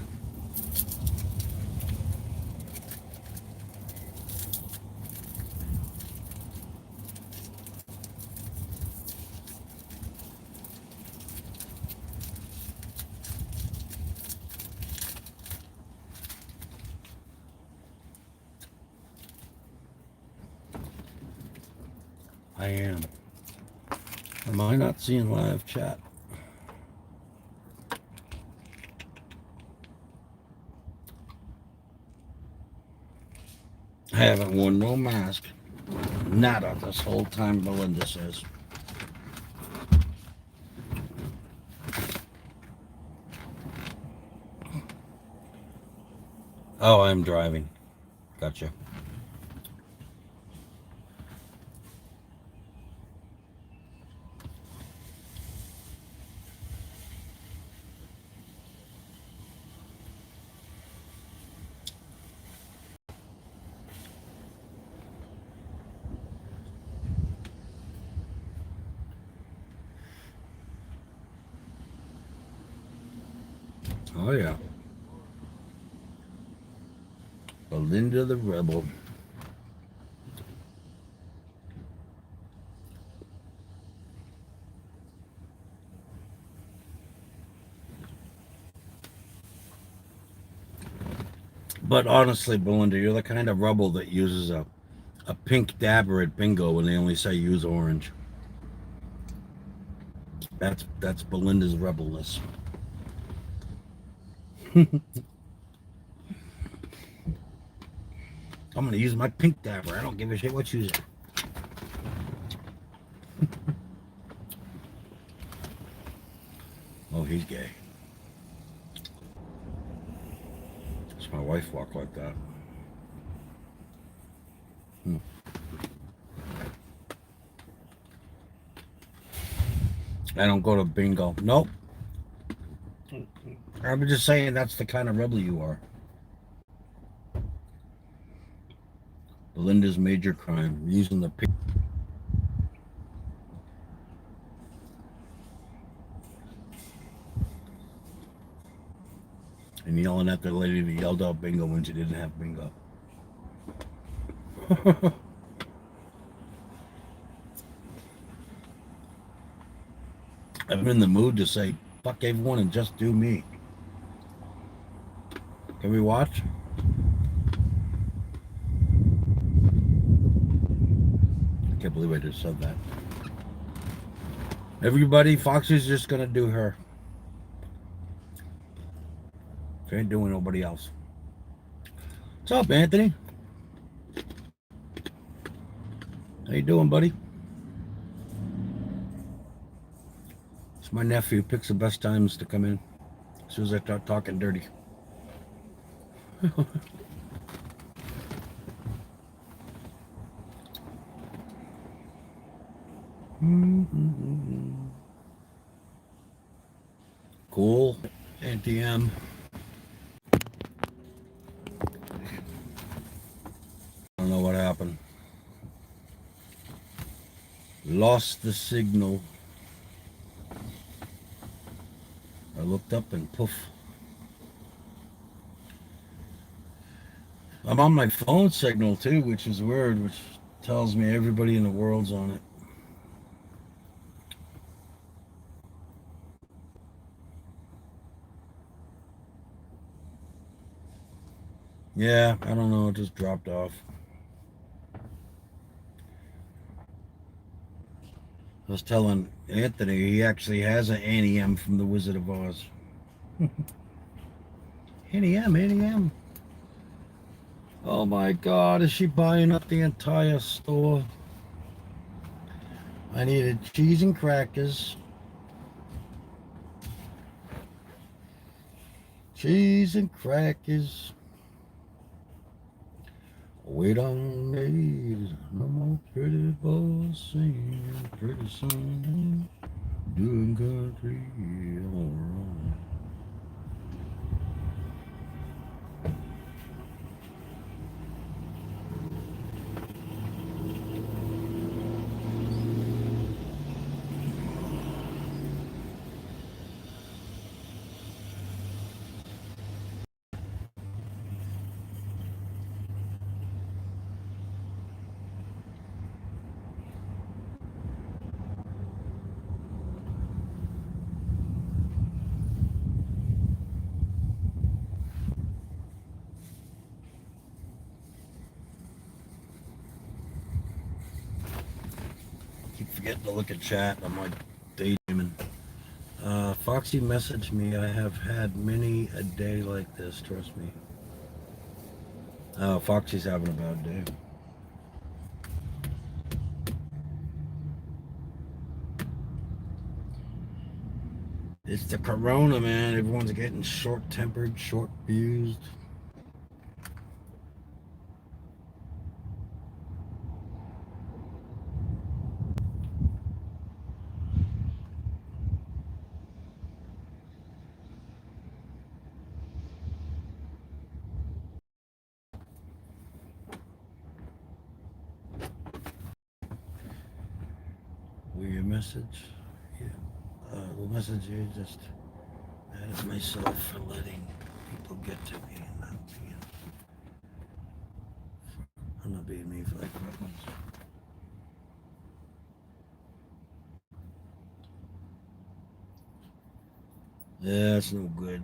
I am. Am I not seeing live chat? I haven't worn no mask. Nada this whole time, Melinda says. Oh, I'm driving. Gotcha. Oh, yeah. Belinda the Rebel. But honestly, Belinda, you're the kind of rebel that uses a pink dabber at bingo when they only say use orange. That's Belinda's rebelness. I'm gonna use my pink dabber. I don't give a shit what you use. Oh, he's gay. Does my wife walk like that? Hmm. I don't go to bingo. Nope. I'm just saying that's the kind of rebel you are. Belinda's major crime, using the pink. And yelling at the lady that yelled out bingo when she didn't have bingo. I'm in the mood to say, fuck everyone and just do me. Can we watch? I can't believe I just said that. Everybody, Foxy's just gonna do her. She ain't doing nobody else. What's up, Anthony? How you doing, buddy? It's my nephew. Picks the best times to come in. As soon as I start talking dirty. Cool. Auntie M. I don't know what happened. Lost the signal. I looked up and poof. I'm on my phone signal too, which is weird, which tells me everybody in the world's on it. Yeah, I don't know, it just dropped off. I was telling Anthony he actually has an Annie M from The Wizard of Oz. Annie M, Annie M. Oh my God, is she buying up the entire store? I needed cheese and crackers. Cheese and crackers. We don't need no more pretty boys singing pretty song, doing country all wrong. Keep forgetting to look at chat. I'm like daydreaming. Foxy messaged me. I have had many a day like this. Trust me. Oh, Foxy's having a bad day. It's the corona, man. Everyone's getting short-tempered, short-fused. Will your message? Yeah. The message here just mad at myself for letting people get to me and I'm not being me for like 5 months. Yeah, that's no good.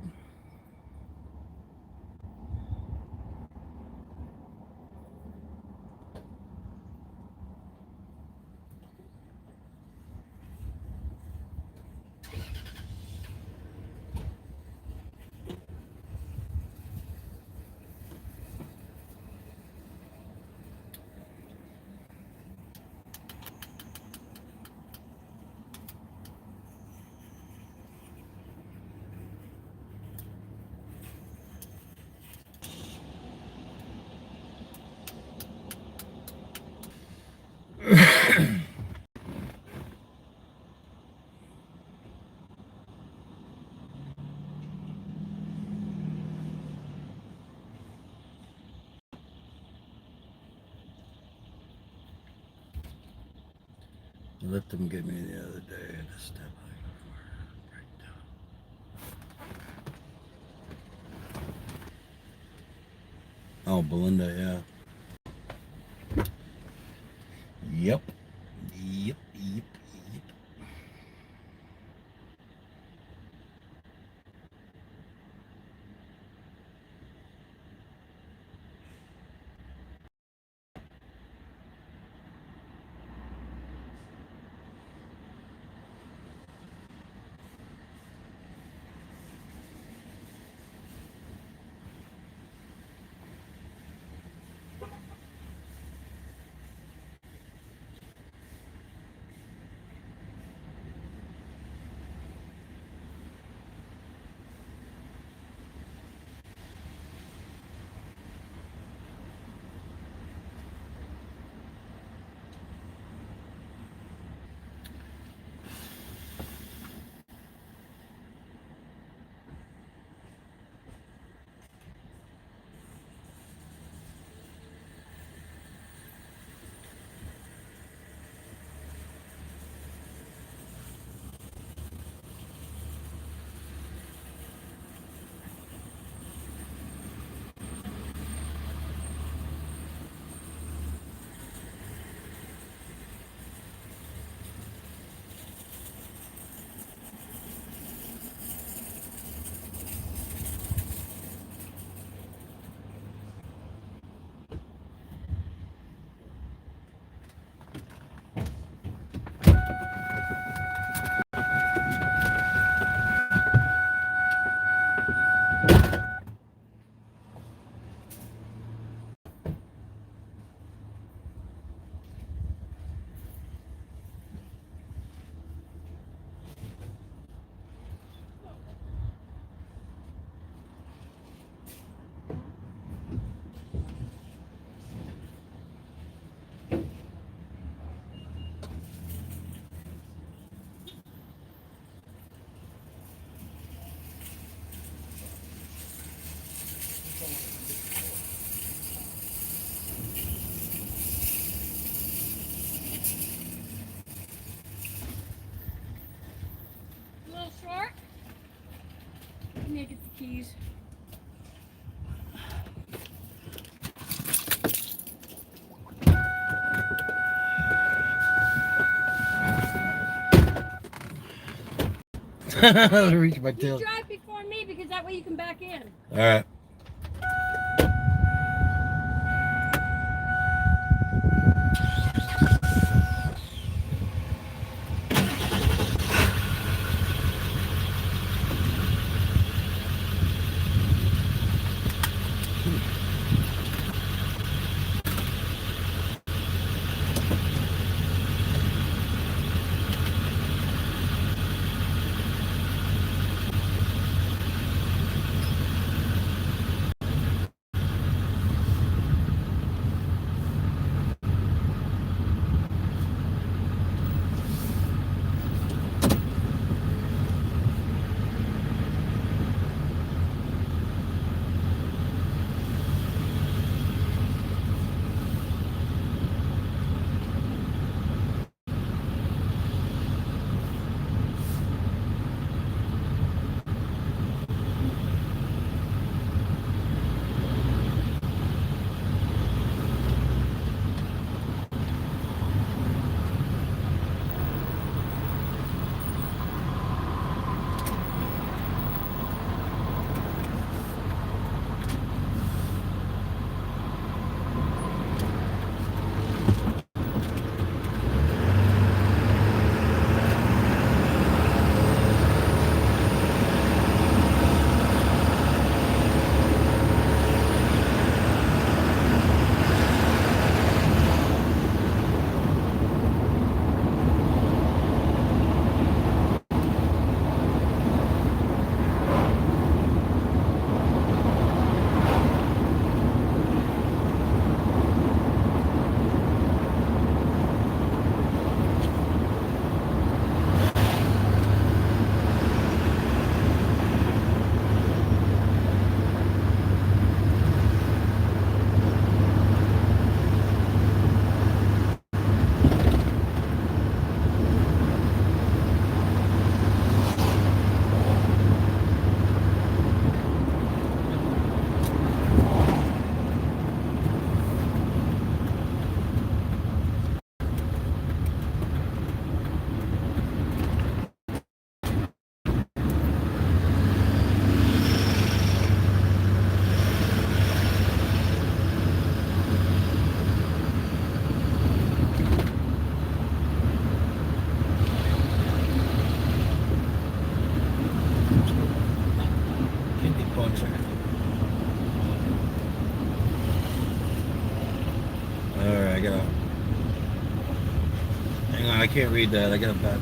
Let them get me the other day at a step breakdown. Oh, Belinda, yeah. Yep. Yep, yep, yep. A little short. Let me get the keys. I'll reach my You tail. drive before me because that way you can back in. All right. No, I can't read that. I got a bad eye.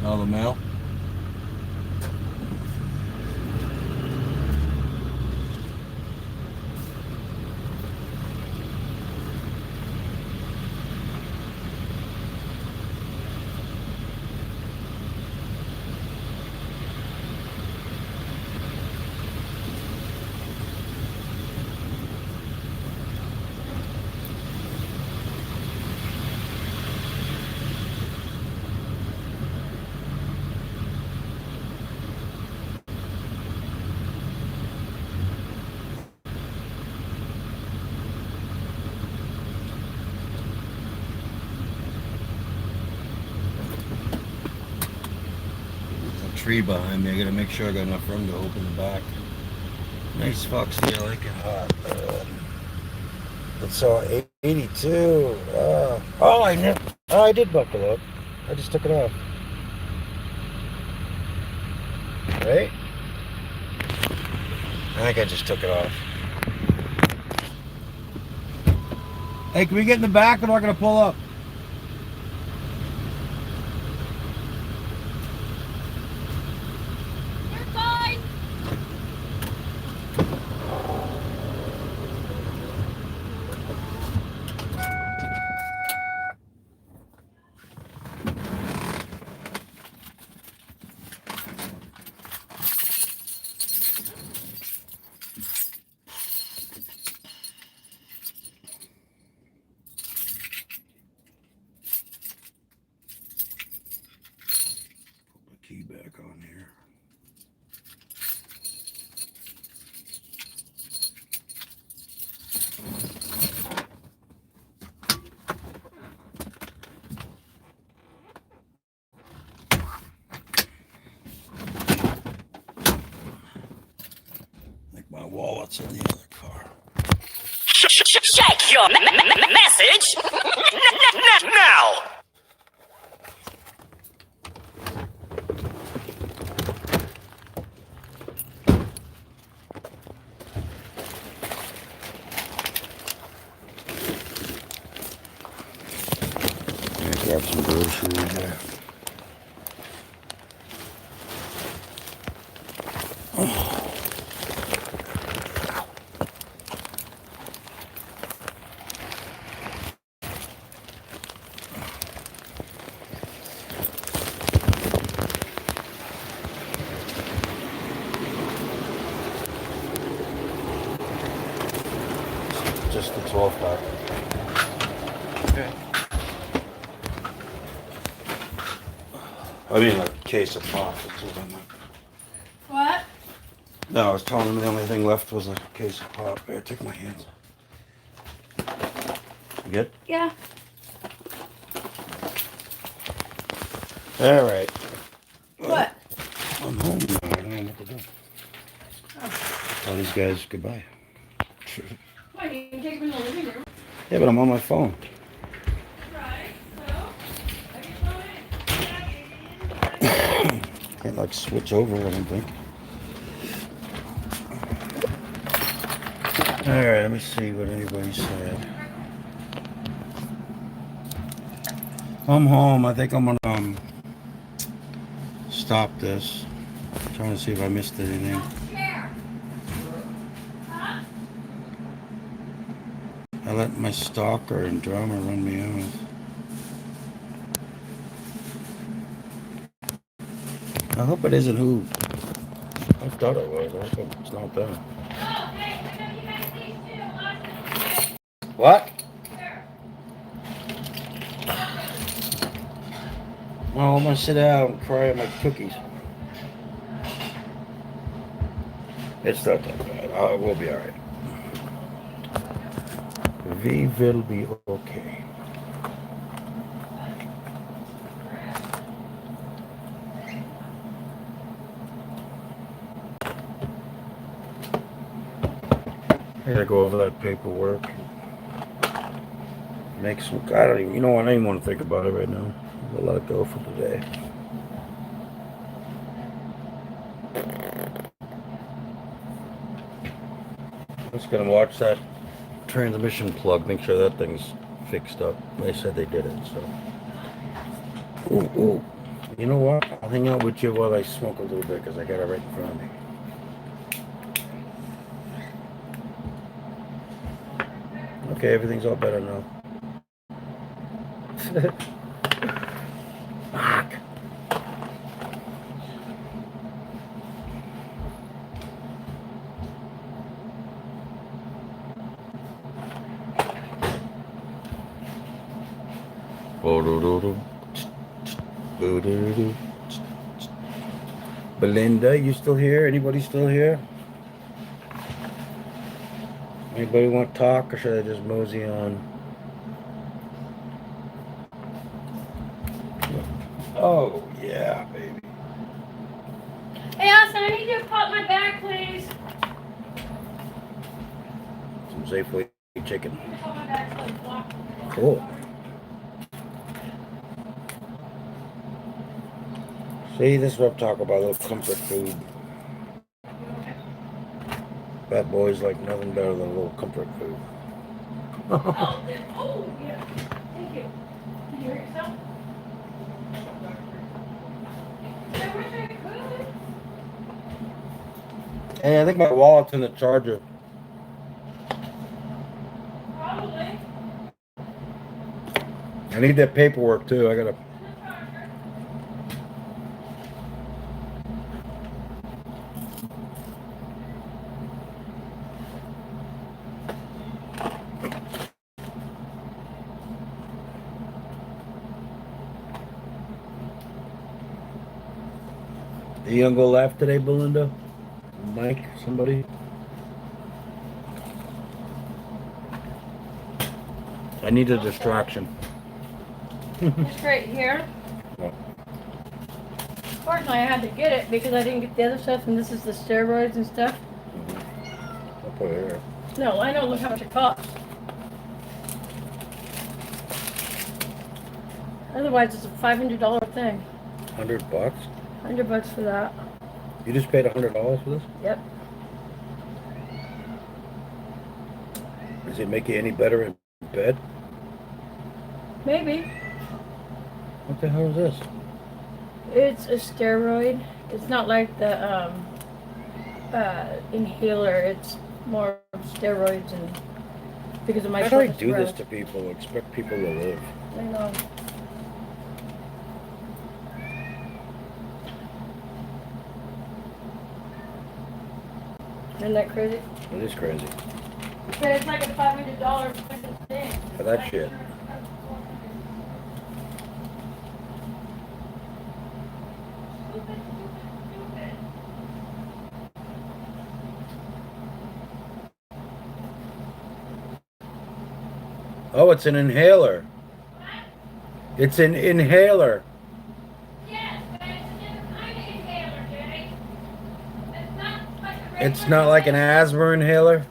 All the mail. Tree behind me. I gotta make sure I got enough room to open the back. Nice fox tail, I like it hot. It's so 82. Oh, I did buckle up. I just took it off. Right? I think I just took it off. Hey, can we get in the back? I'm not gonna pull up. Key back on here. I think my wallet's in the other car. Check your message now. Grab some groceries there. Just the 12 pack. Okay. I mean, a case of pop. That's what I meant. What? No, I was telling him the only thing left was a case of pop. Here, take my hands. You good? Yeah. All right. What? I'm home now. I don't know what to do. Tell these guys goodbye. Why, you can take them in the living room. Yeah, but I'm on my phone. Right, so, I can Can't like switch over, I don't think. All right, let me see what anybody said. I'm home. I think I'm gonna stop this. Trying to see if I missed anything. I let my stalker and drummer run me off. I hope it isn't who I thought it was. I hope it's not them. What? Well, I'm gonna sit out and cry at my cookies. It's not that bad. We'll be alright. We will be okay. I gotta go over that paperwork. Make some. I don't even. You know what? I don't even want to think about it right now. I'll let it go for today. Just gonna watch that transmission plug. Make sure that thing's fixed up. They said they did it. So. Ooh, ooh. You know what? I'll hang out with you while I smoke a little bit because I got it right in front of me. Okay, everything's all better now. Fuck. Belinda, you still here? Anybody still here? Anybody want to talk, or should I just mosey on? Oh, yeah, baby. Hey, Austin, I need you to pop my bag, please. Some Safeway chicken. Pop my bag, please. Cool. See, this is what I'm talking about, a little comfort food. Fat boys like nothing better than a little comfort food. Oh, yeah. Thank you. Can you hear yourself? I wish I could. Hey, I think my wallet's in the charger. Probably. I need that paperwork too. I gotta. You gonna go laugh today, Belinda? Mike, somebody? I need a distraction. It's right here. Fortunately, I had to get it because I didn't get the other stuff, and this is the steroids and stuff. I'll put it here. No, I know. Look how much it costs. Otherwise, it's a $500 thing. $100? $100 for that. You just paid $100 for this? Yep. Does it make you any better in bed? Maybe. What the hell is this? It's a steroid. It's not like the inhaler. It's more steroids, and because of my How do I shortness do of this breath. to people? Expect people to live. I know. Isn't that crazy? It is crazy. But it's like a $500 freaking thing. For that shit. Oh, it's an inhaler. It's an inhaler. Yes, but it's a different kind of inhaler, Jay. It's not like a It's not like an asthma inhaler.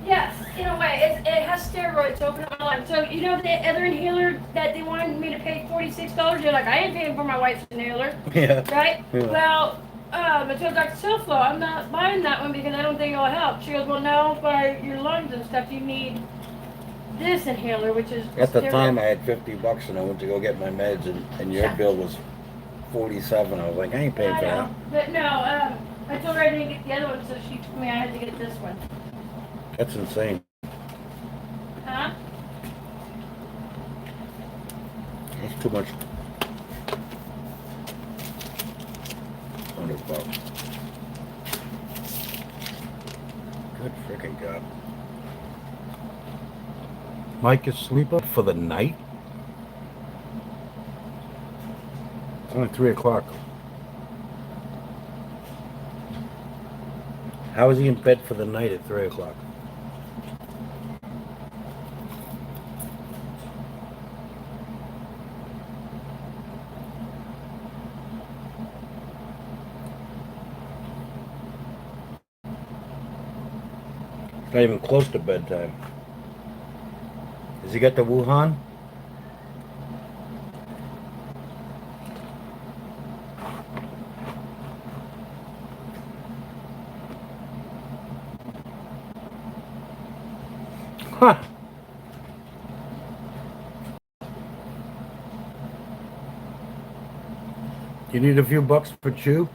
Yes, in a way. It has steroids to open up my lungs. So, you know the other inhaler that they wanted me to pay $46? You're like, I ain't paying for my wife's inhaler. Yeah. Right? Yeah. Well, I told Dr. Silflo, I'm not buying that one because I don't think it'll help. She goes, well, now for your lungs and stuff, you need this inhaler, which is At the steroid. time, I had $50 and I went to go get my meds, and your Yeah. bill was $47. I was like, I ain't paying I for know. that. But no, I told her I didn't get the other one, so she told me I had to get this one. That's insane. Huh? That's too much. $100. Good freaking God. Mike is sleeping for the night? It's only 3 o'clock. How is he in bed for the night at 3 o'clock? It's not even close to bedtime. Does he got the Wuhan? Huh. You need a few bucks for chew?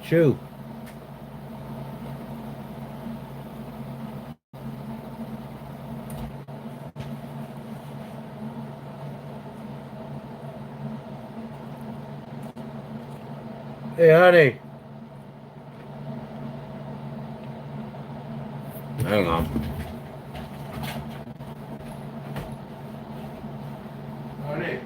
Chew. Hey, honey. Hang on. Honey.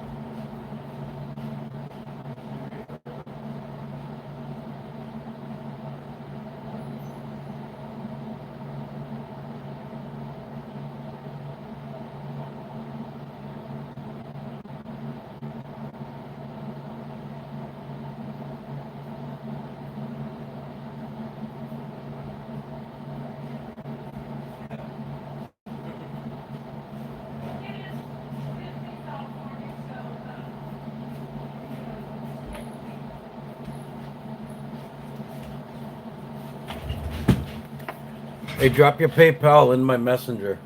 Hey, drop your PayPal in my messenger.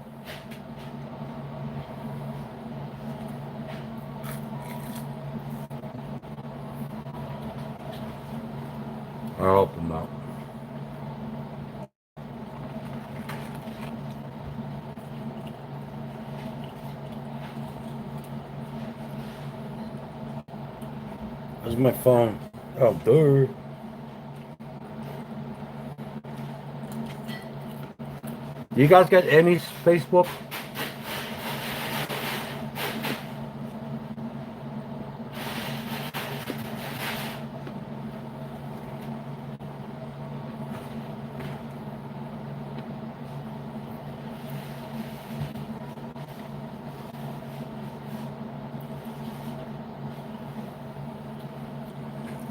I'll help him out. Where's my phone? Oh, dude. You guys got Emmy's Facebook?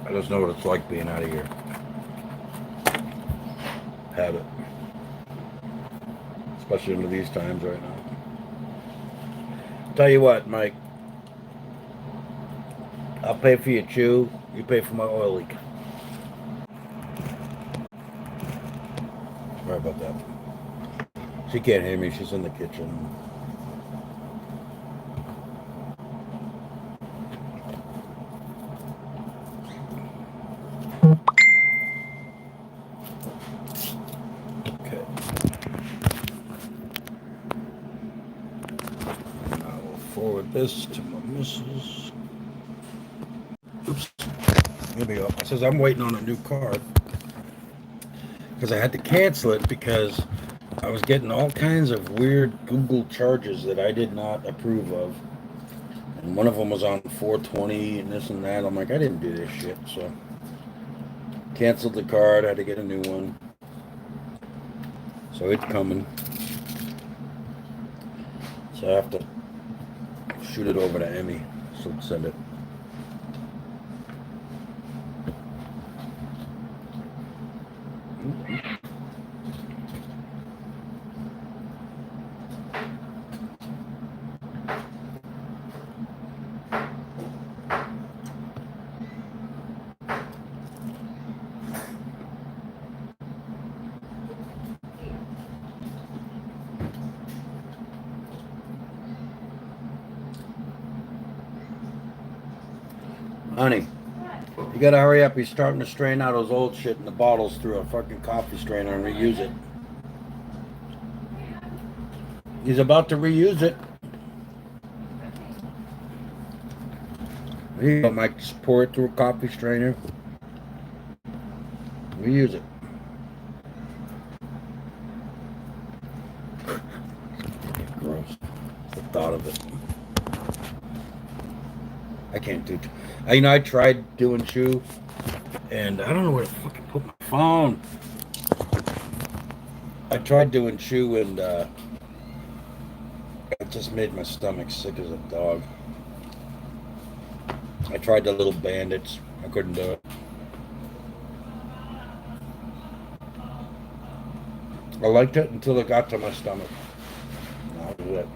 I just know what it's like being out of here. Have it. Especially under these times right now. Tell you what, Mike. I'll pay for your chew. You pay for my oil leak. Sorry about that. She can't hear me. She's in the kitchen. Okay. I will forward this to my missus. Oops. Here we go. It says I'm waiting on a new card. Because I had to cancel it because I was getting all kinds of weird Google charges that I did not approve of. And one of them was on 420 and this and that. I'm like, I didn't do this shit. So canceled the card. I had to get a new one. So it's coming. So I have to shoot it over to Emmy. So send it. Honey, you gotta hurry up. He's starting to strain out those old shit in the bottles through a fucking coffee strainer and reuse it. He's about to reuse it. Here you go, Mike. Just pour it through a coffee strainer. Reuse it. Gross. The thought of it. I can't do. I tried doing chew, and I don't know where to fucking put my phone. I tried doing chew, and it just made my stomach sick as a dog. I tried the little bandits. I couldn't do it. I liked it until it got to my stomach. That was it.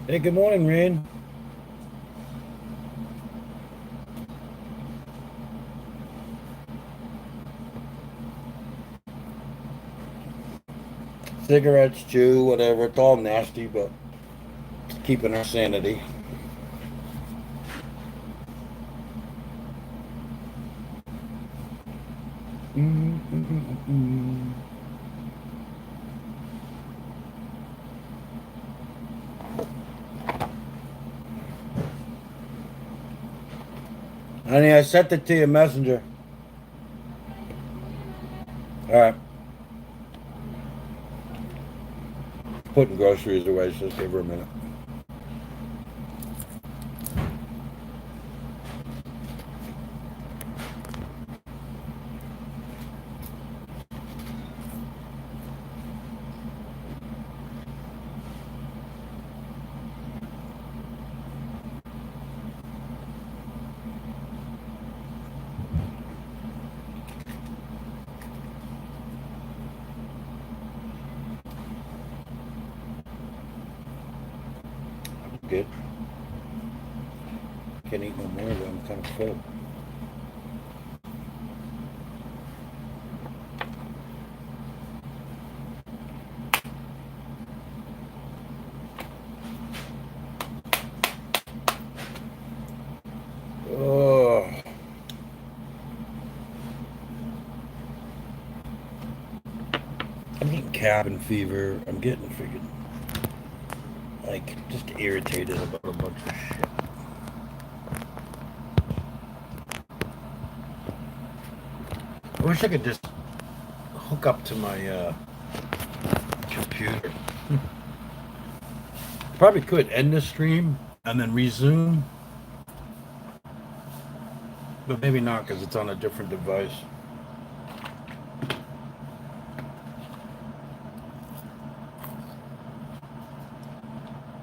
Hey, good morning, Rain. Cigarettes, chew, whatever. It's all nasty, but it's keeping our sanity. Honey, I sent it to your messenger. All right. Putting groceries away, so just give her a minute. I'm good. Can't eat no more, but I'm kind of full. Oh. I'm getting cabin fever. I'm getting freaking, like, just irritated about a bunch of shit. I wish I could just hook up to my computer. Probably could end the stream and then resume. But maybe not because it's on a different device.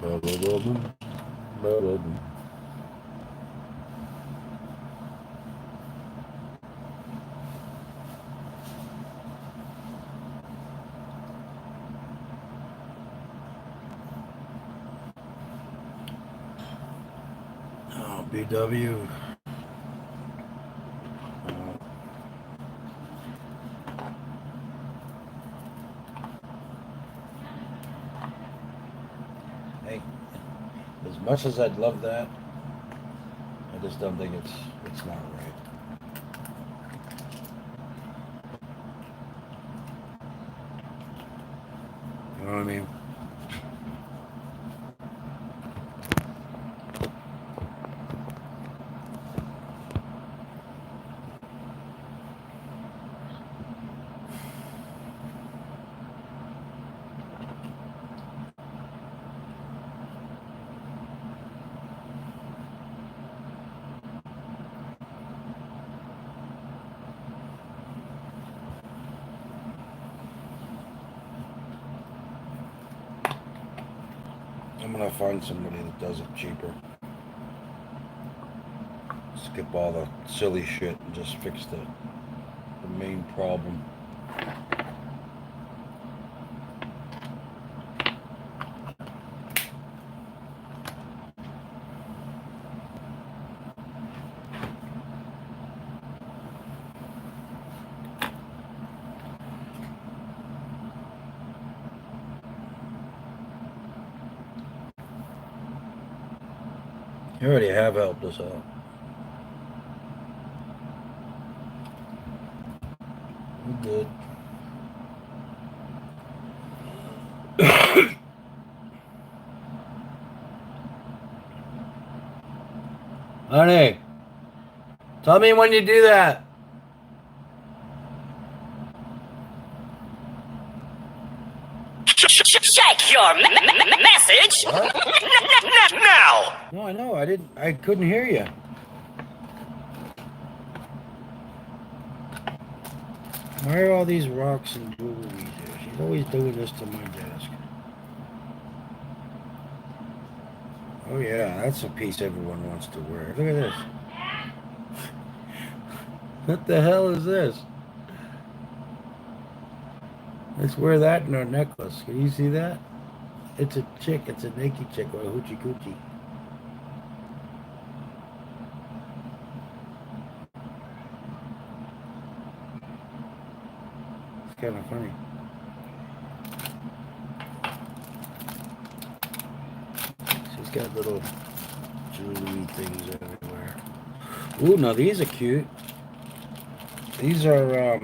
Oh, BW. Hey, as much as I'd love that, I just don't think it's not right. You know what I mean? I'm gonna find somebody that does it cheaper. Skip all the silly shit and just fix the main problem. You already have helped us out. We're good. Honey, tell me when you do that. Check your message now. No, I know. I couldn't hear you. Why are all these rocks and jewelry here? She's always doing this to my desk. Oh yeah, that's a piece everyone wants to wear. Look at this. What the hell is this? Let's wear that in our necklace. Can you see that? It's a chick. It's a naked chick or a hoochie coochie. It's kind of funny. She's got little jewelry things everywhere. Ooh, now these are cute. These are,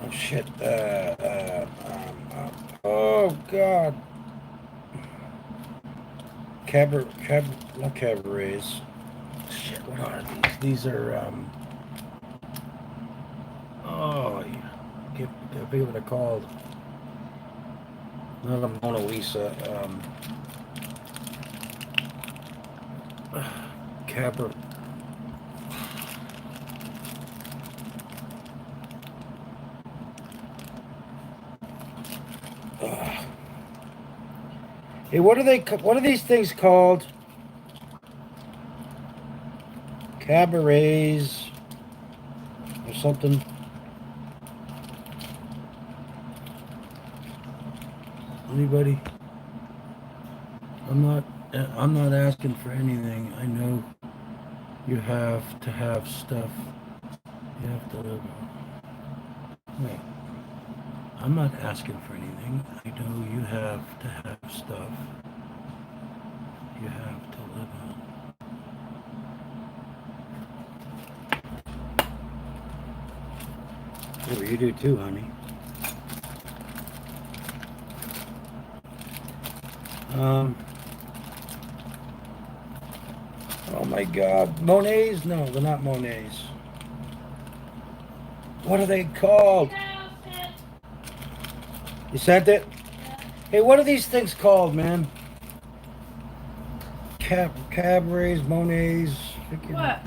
oh shit, oh god. Not cabarets. Shit, what are these? These are, oh, I can't think of what they're called. Not a Mona Lisa, cabaret. Hey, what are these things called? Cabarets or something? Anybody? I'm not asking for anything. I know you have to have stuff. You have to live on. Wait. I'm not asking for anything. I know you have to have stuff. You have to live on. Yeah, well, you do too, honey. Oh my God. Monets? No, they're not Monets. What are they called? You sent it? Hey, what are these things called, man? Cabarets, Monets. What?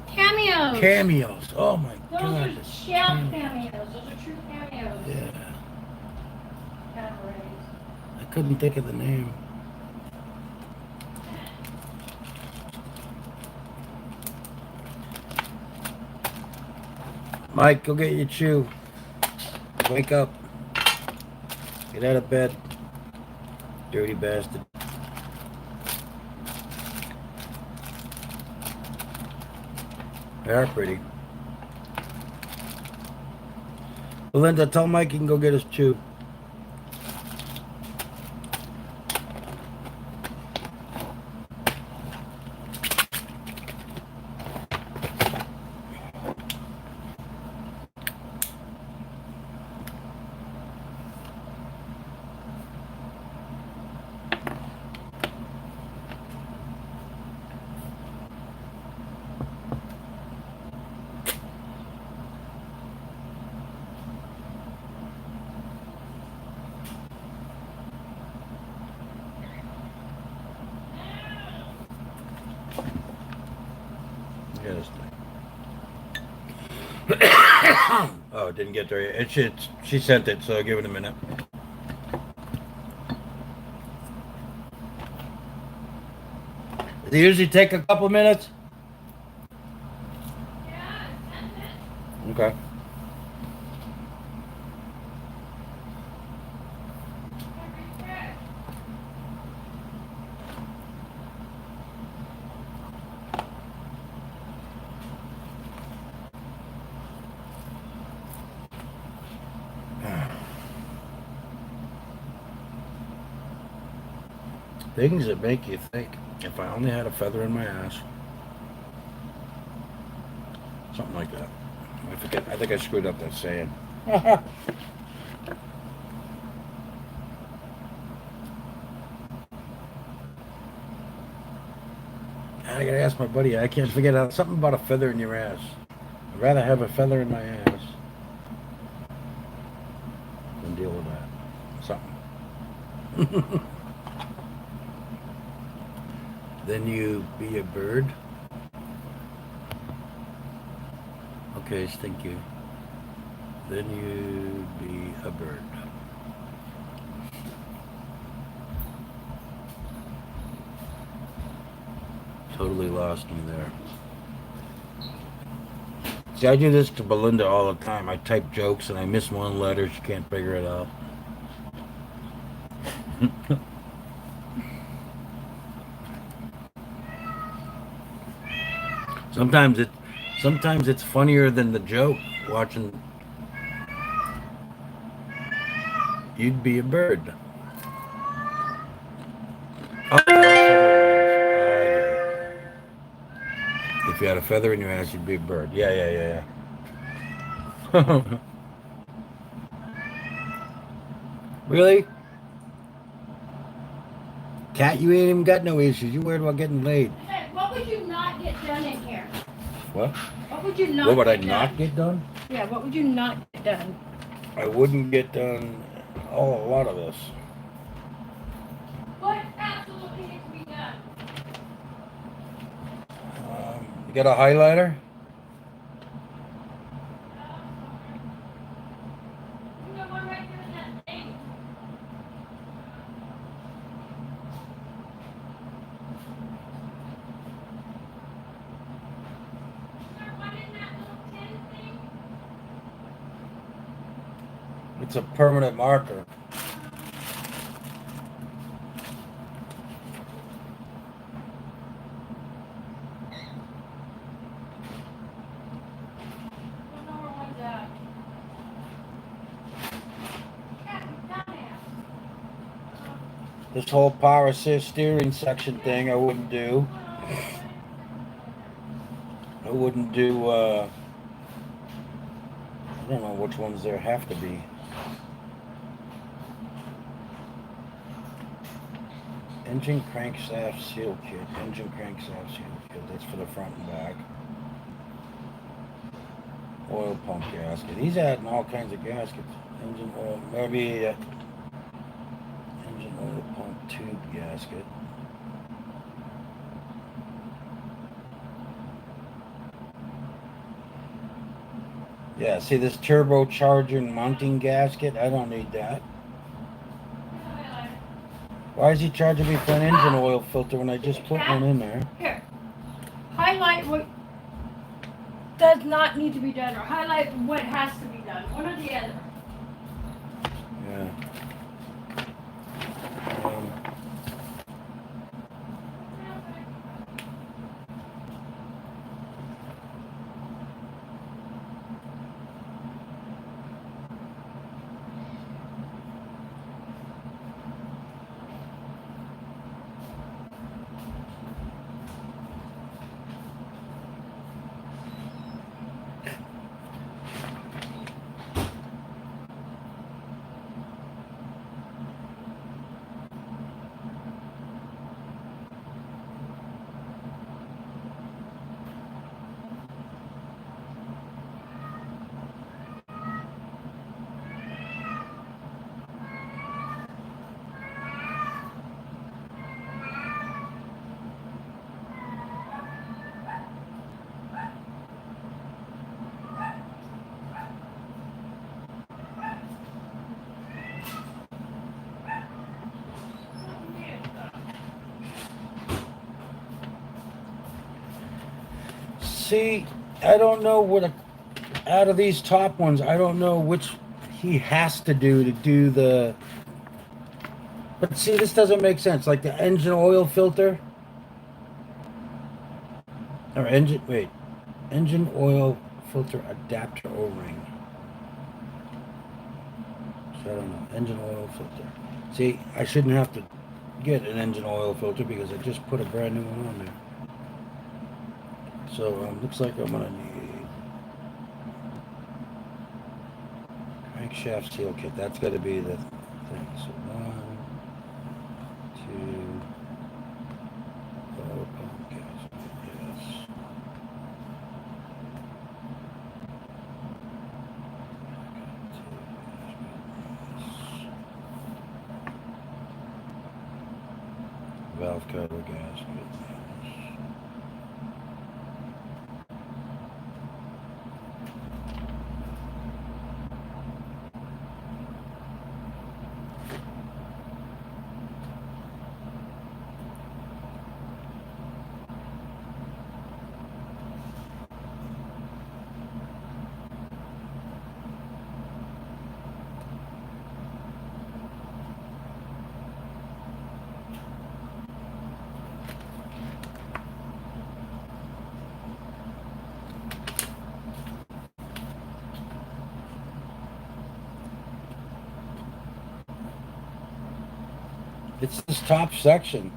Cameos. Cameos. Oh my Those God. are shell cameos. Those are true cameos. Yeah. Cabarets. I couldn't think of the name. Mike, go get your chew. Wake up. Get out of bed. Dirty bastard. They are pretty. Belinda, tell Mike he can go get his chew. Oh, it didn't get there yet. She sent it, so give it a minute. Does it usually take a couple of minutes? Yeah, Okay. Things that make you think. If I only had a feather in my ass. Something like that. I forget. I think I screwed up that saying. I gotta ask my buddy. I can't forget something about a feather in your ass. I'd rather have a feather in my ass than deal with that. Then you be a bird. Okay, thank you. Then you be a bird. Totally lost me there. See, I do this to Belinda all the time. I type jokes and I miss one letter. She can't figure it out. Sometimes it, sometimes it's funnier than the joke. Watching, you'd be a bird. Oh, if you had a feather in your ass, you'd be a bird. Yeah, yeah, yeah, yeah. Really? Cat, you ain't even got no issues. You worried about getting laid. What would you not get done in here? What? What would you not What would I get not done? get done? Yeah, what would you not get done? I wouldn't get done a lot of this. What absolutely needs to be done? You got a highlighter? You got one right there in that thing. Is there one in that little tin thing? It's a permanent marker. I don't know where one's at. Cat, you dumbass. This whole power assist steering section thing I wouldn't do. I wouldn't do, I don't know which ones there have to be. Engine crankshaft seal kit. Engine crankshaft seal kit. That's for the front and back. Oil pump gasket. He's adding all kinds of gaskets. Engine oil, maybe engine oil pump tube gasket. Yeah, see this turbocharger mounting gasket? I don't need that. Why is he charging me for an engine oil filter when I just put one in there? Here. Highlight what does not need to be done, or highlight what has to be done. One or the other. Yeah. See, I don't know out of these top ones, I don't know which he has to do the. But see, this doesn't make sense. Like the engine oil filter. Or engine oil filter adapter O-ring. So I don't know. Engine oil filter. See, I shouldn't have to get an engine oil filter because I just put a brand new one on there. So looks like I'm gonna need crankshaft seal kit. That's got to be the thing. So 1, 2. Oil pump gasket. Yes. self-cover gasket. It's this top section.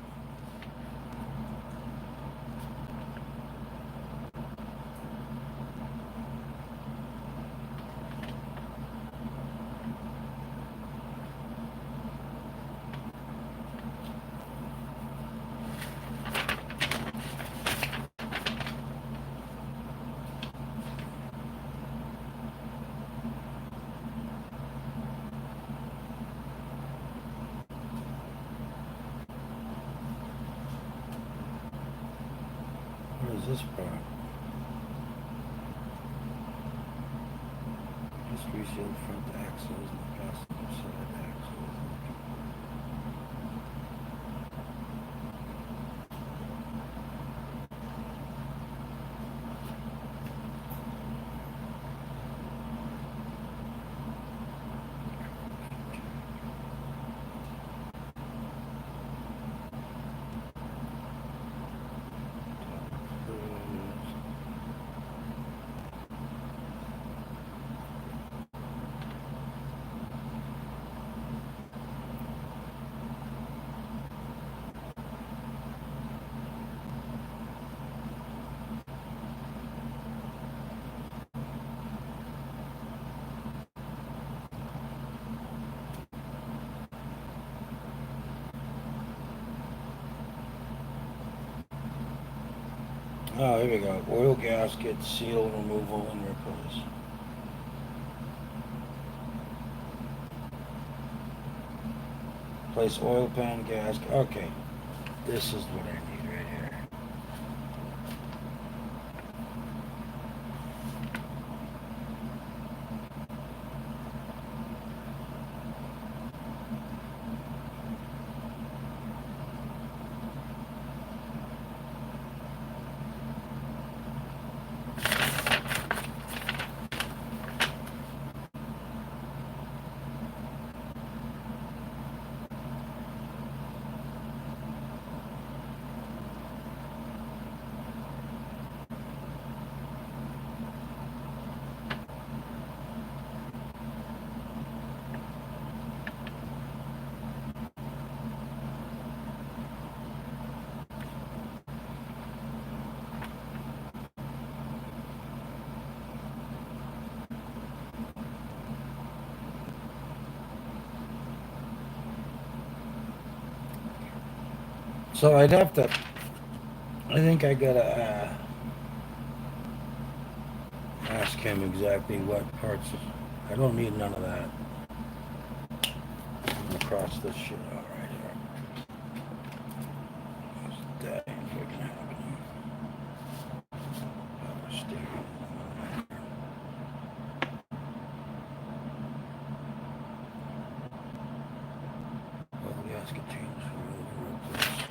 What is this part? Just resealed front axles and passenger side axles. Oh, here we go. Oil gasket, seal removal and replace. Place oil pan gasket. Okay. This is what I need right here. So I'd have to, I think I gotta ask him exactly what parts. I don't need none of that. I'm gonna cross this shit out right here. This dang freaking happening. Power steering. Well, gasket change for replace.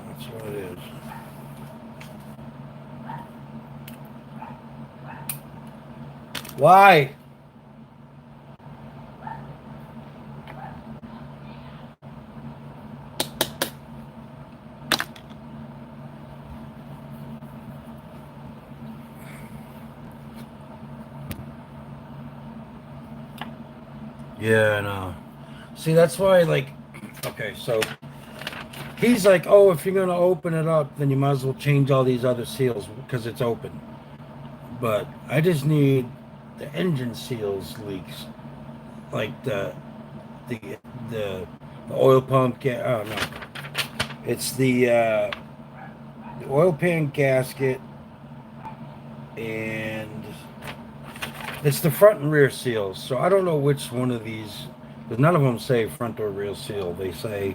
That's what it is. Why? Yeah, I know. See, that's why, like, okay, so he's like, oh, if you're gonna open it up, then you might as well change all these other seals because it's open. But I just need the engine seals leaks, like the the, the oil pump. Oh no, it's the oil pan gasket, and it's the front and rear seals. So I don't know which one of these, because none of them say front or rear seal. They say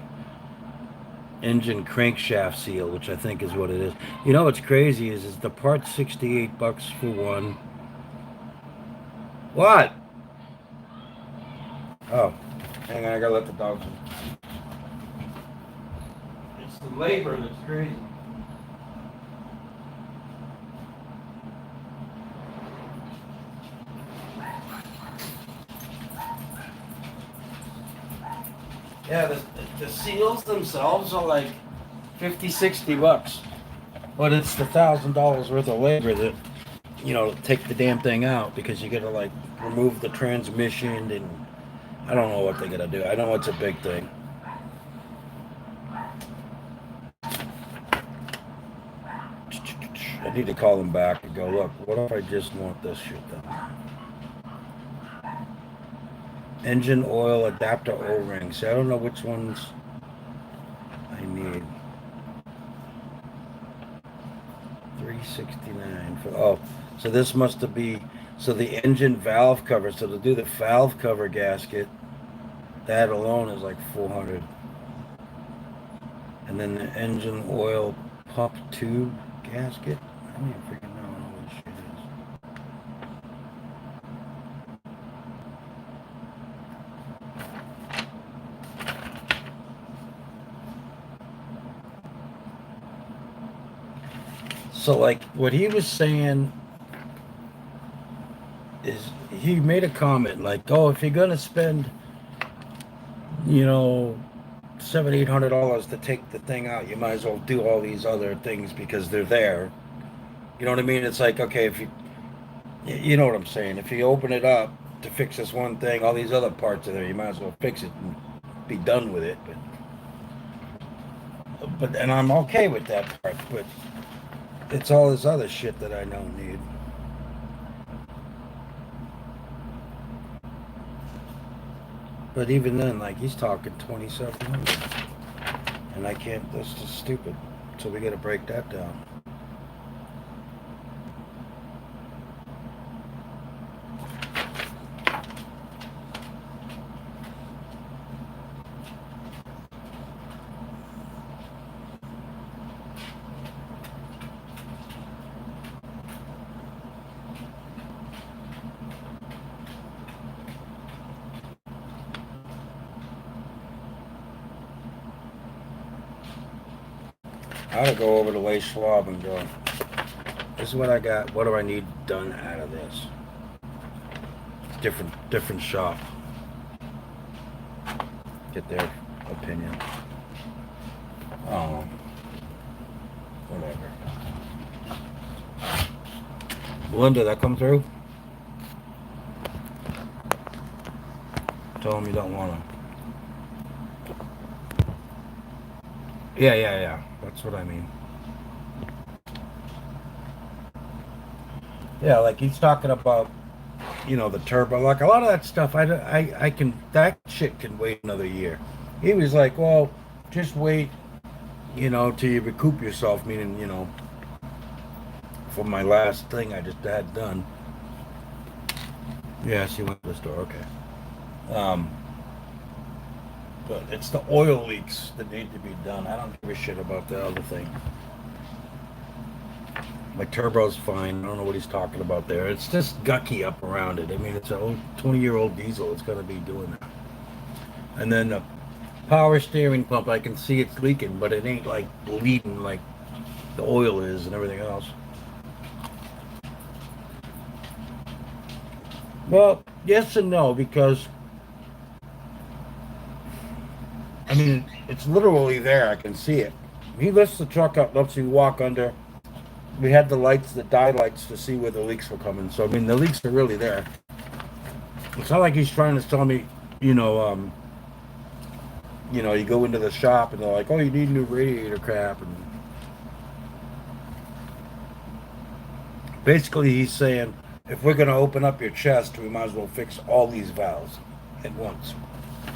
engine crankshaft seal, which I think is what it is. You know what's crazy is the part's $68 for one. What? Oh, hang on, I gotta let the dogs in. It's the labor that's crazy. Yeah, the seals themselves are like 50, $60. But it's the $1,000 worth of labor that, take the damn thing out because you gotta like remove the transmission and I don't know what they gotta do. I know it's a big thing. I need to call them back and go, look, what if I just want this shit done? Engine oil adapter O-rings. I don't know which ones I need. $369 for, oh, so this must be, so the engine valve cover, so to do the valve cover gasket, that alone is like $400. And then the engine oil pump tube gasket, I don't even freaking know what this shit is. So like what he was saying is he made a comment like, oh, if you're gonna spend, $700-800 to take the thing out, you might as well do all these other things because they're there. You know what I mean? It's like, okay, if you know what I'm saying. If you open it up to fix this one thing, all these other parts are there. You might as well fix it and be done with it. And I'm okay with that part. But it's all this other shit that I don't need. But even then, like he's talking 2,700, and I can't. That's just stupid. So we got to break that down. I ought to go over to Lay Schwab and go, this is what I got. What do I need done out of this? Different shop. Get their opinion. Oh, whatever. Belinda, that come through? Tell them you don't want to. Yeah. That's what I mean. Yeah, like he's talking about, the turbo. Like a lot of that stuff, I can, that shit can wait another year. He was like, well, just wait, till you recoup yourself, meaning, for my last thing I just had done. Yeah, she went to the store, okay. But it's the oil leaks that need to be done. I don't give a shit about the other thing. My turbo's fine. I don't know what he's talking about there. It's just gucky up around it. I mean, it's an old 20-year-old diesel. It's going to be doing that. And then the power steering pump, I can see it's leaking, but it ain't like bleeding like the oil is and everything else. Well, yes and no, because I mean, it's literally there. I can see it. He lifts the truck up, lets you walk under. We had the lights, the dye lights, to see where the leaks were coming. So, I mean, the leaks are really there. It's not like he's trying to tell me you know, you go into the shop and they're like, "Oh, you need new radiator cap," and basically he's saying, if we're going to open up your chest, we might as well fix all these valves at once,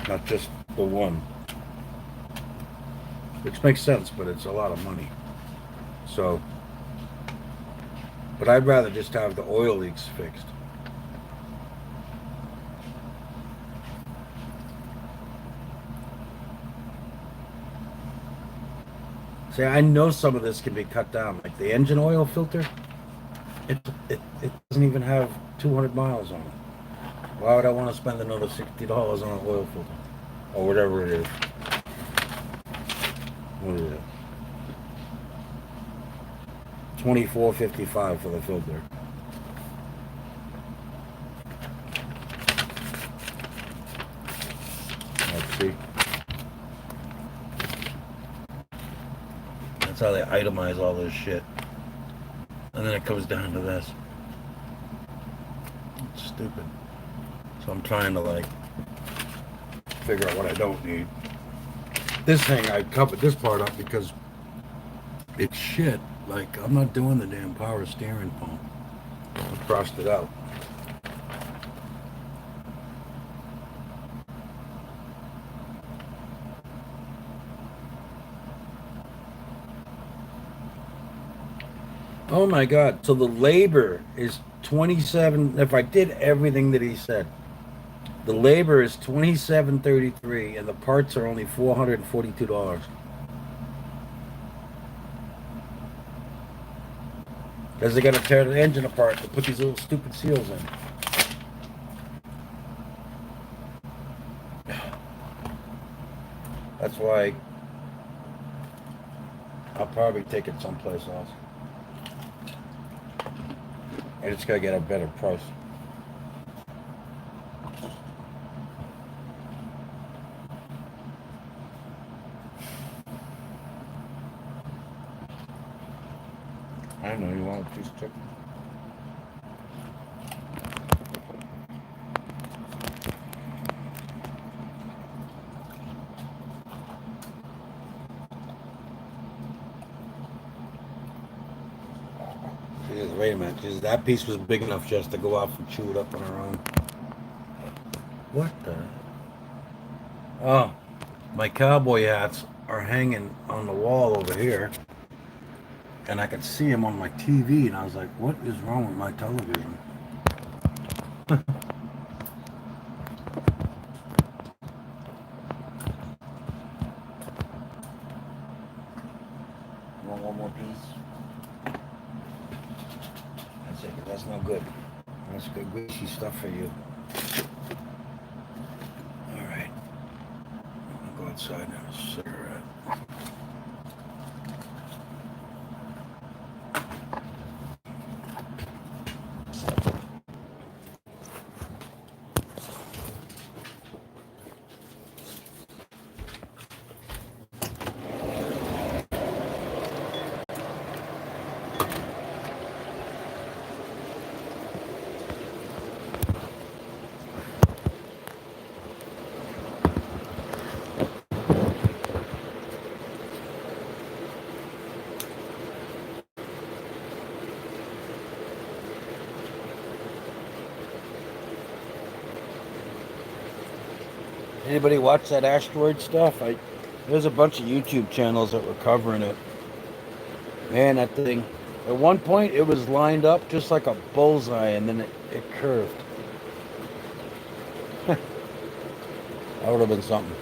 not just the one. Which makes sense, but it's a lot of money. So, but I'd rather just have the oil leaks fixed. See, I know some of this can be cut down, like the engine oil filter. It doesn't even have 200 miles on it. Why would I want to spend another $60 on an oil filter, or whatever it is? What is it? $24.55 for the filter. Let's see. That's how they itemize all this shit. And then it comes down to this. It's stupid. So I'm trying to like figure out what I don't need. This thing, I covered this part up because it's shit. Like, I'm not doing the damn power steering pump. I crossed it out. Oh my God. So the labor is 27. If I did everything that he said, the labor is $27.33 and the parts are only $442. Because they got to tear the engine apart to put these little stupid seals in. That's why I'll probably take it someplace else. I just gotta get a better price. I know you want a piece of chicken. Wait a minute, that piece was big enough just to go off and chew it up on our own. What the? Oh, my cowboy hats are hanging on the wall over here. And I could see them on my TV, and I was like, what is wrong with my television? You want one more piece? That's it, that's no good. That's good, squishy stuff for you. All right. I'll go outside and have a cigarette. Anybody watch that asteroid stuff? There's a bunch of YouTube channels that were covering it. Man, that thing, at one point it was lined up just like a bullseye, and then it curved. That would have been something.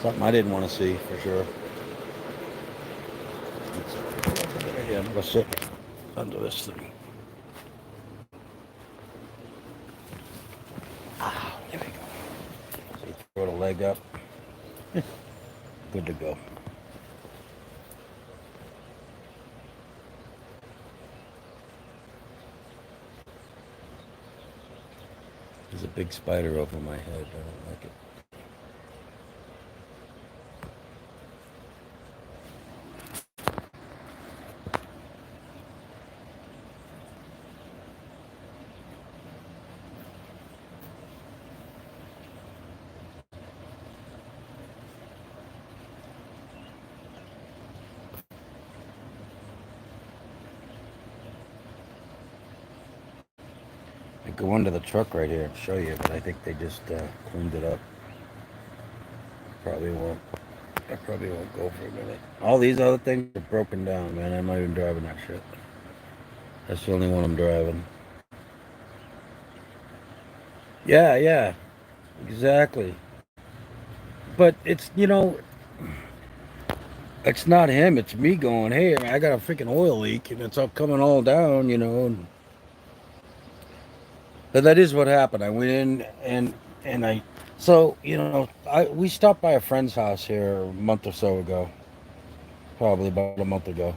Something I didn't want to see, for sure. I'm going to sit under this thing. There we go. See, throw the leg up. Good to go. There's a big spider over my head. I don't like it. go under the truck right here and show you, but I think they just cleaned it up. Probably won't. I probably won't go for a minute. All these other things are broken down, man. I'm not even driving that shit. That's the only one I'm driving. Yeah, yeah, exactly. But it's, it's not him. It's me going, hey, I got a freaking oil leak, and it's all coming all down, But that is what happened. I went in and I, so we stopped by a friend's house here a month or so ago, probably about a month ago,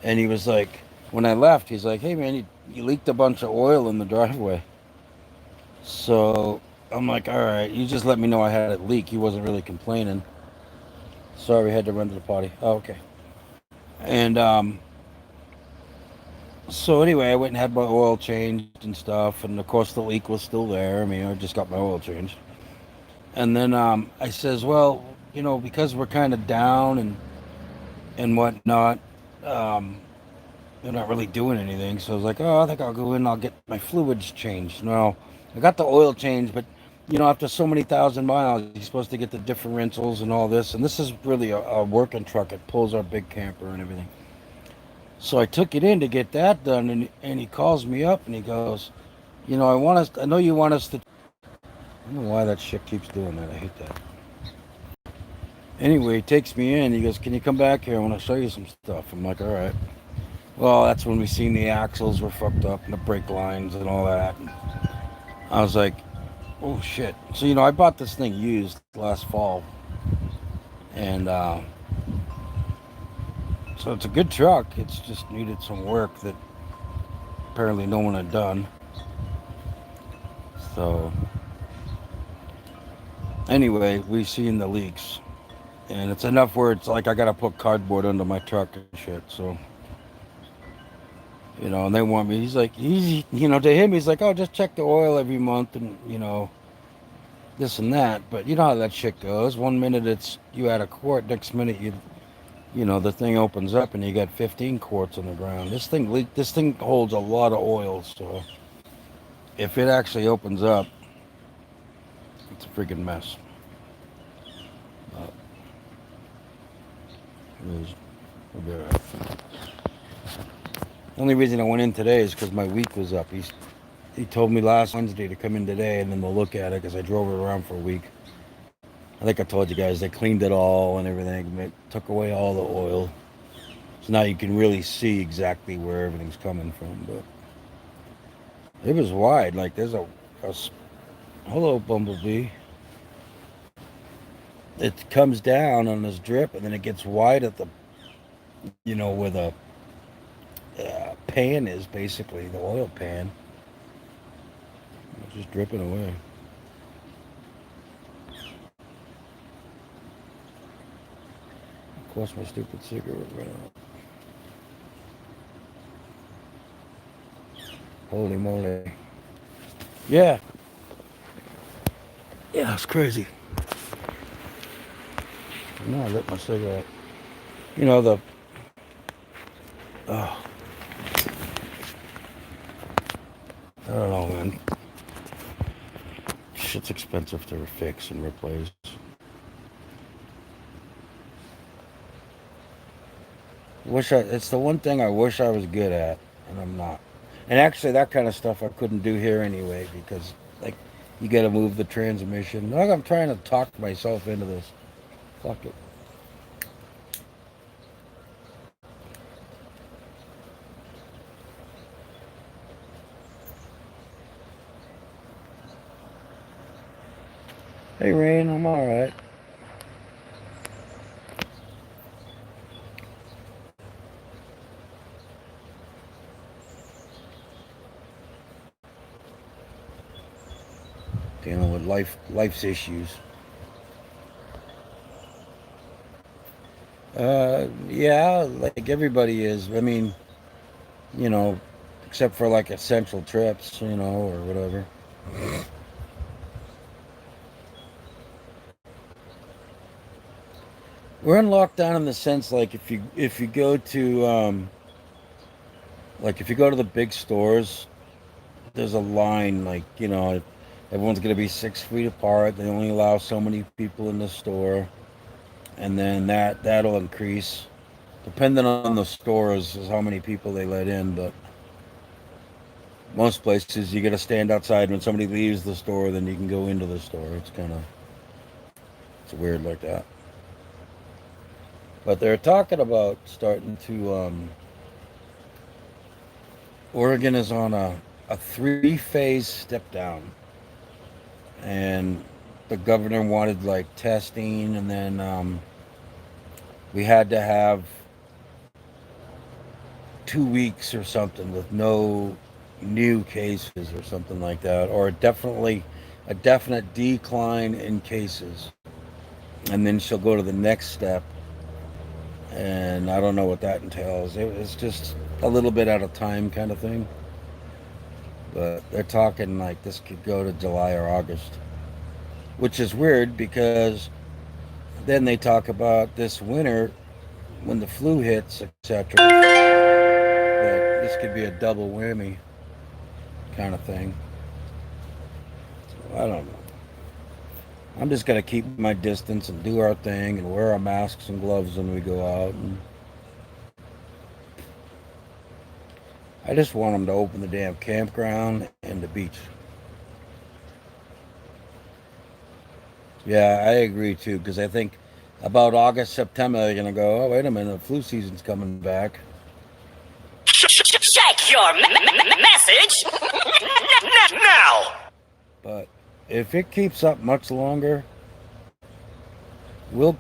and he was like, when I left, he's like, hey man, you leaked a bunch of oil in the driveway. So I'm like, all right, you just let me know I had it leak. He wasn't really complaining. Sorry, had to run to the potty. Oh, okay. And so anyway, I went and had my oil changed and stuff, and of course the leak was still there. I mean, I just got my oil changed. And then I says, well, because we're kind of down and whatnot, they're not really doing anything. So I was like, oh, I think I'll go in and I'll get my fluids changed. No, I got the oil changed, but after so many thousand miles, you're supposed to get the differentials and all this. And this is really a working truck. It pulls our big camper and everything. So I took it in to get that done, and he calls me up and he goes, I know you want us to. I don't know why that shit keeps doing that. I hate that. Anyway, he takes me in. He goes, can you come back here? I want to show you some stuff. I'm like, all right. Well, that's when we seen the axles were fucked up and the brake lines and all that. And I was like, oh shit. So, I bought this thing used last fall. And so it's a good truck. It's just needed some work that apparently no one had done. So anyway, we've seen the leaks. And it's enough where it's like I gotta put cardboard under my truck and shit. So and they want me. He's like, to him, he's like, oh, just check the oil every month and, this and that. But you know how that shit goes. 1 minute it's you add a quart, next minute the thing opens up and you got 15 quarts on the ground. This thing holds a lot of oil, so if it actually opens up, it's a freaking mess. We'll be all right. The only reason I went in today is because my week was up. He told me last Wednesday to come in today and then we'll look at it because I drove it around for a week. I think I told you guys they cleaned it all and everything. They took away all the oil. So now you can really see exactly where everything's coming from. But it was wide. Like there's a hello, Bumblebee. It comes down on this drip and then it gets wide at the, where the pan is, basically, the oil pan. It's just dripping away. Of course, my stupid cigarette ran out. Holy moly. Yeah. Yeah, it's crazy. No, I lit my cigarette. Oh. I don't know, man. Shit's expensive to fix and replace. It's the one thing I wish I was good at, and I'm not. And actually, that kind of stuff I couldn't do here anyway, because, you gotta move the transmission. Like, I'm trying to talk myself into this. Fuck it. Hey, Rain, I'm alright. Dealing with life's issues. Yeah, like everybody is. I mean, except for essential trips, or whatever. We're in lockdown in the sense if you go to if you go to the big stores, there's a line, like, everyone's going to be 6 feet apart. They only allow so many people in the store, and then that'll increase depending on the stores is how many people they let in. But most places you got to stand outside when somebody leaves the store, then you can go into the store. It's weird like that. But they're talking about starting to Oregon is on a 3-phase step down, and the governor wanted like testing, and then we had to have 2 weeks or something with no new cases or something like that, or a definite decline in cases, and then she'll go to the next step. And I don't know what that entails. It's just a little bit at a time kind of thing. But they're talking like this could go to July or August, which is weird because then they talk about this winter when the flu hits, etc. That this could be a double whammy kind of thing. So I don't know. I'm just gonna keep my distance and do our thing and wear our masks and gloves when we go out. And I just want them to open the damn campground and the beach. Yeah, I agree too, because I think about August, September, they're gonna go, oh, wait a minute, the flu season's coming back. Check your message now. But if it keeps up much longer, we'll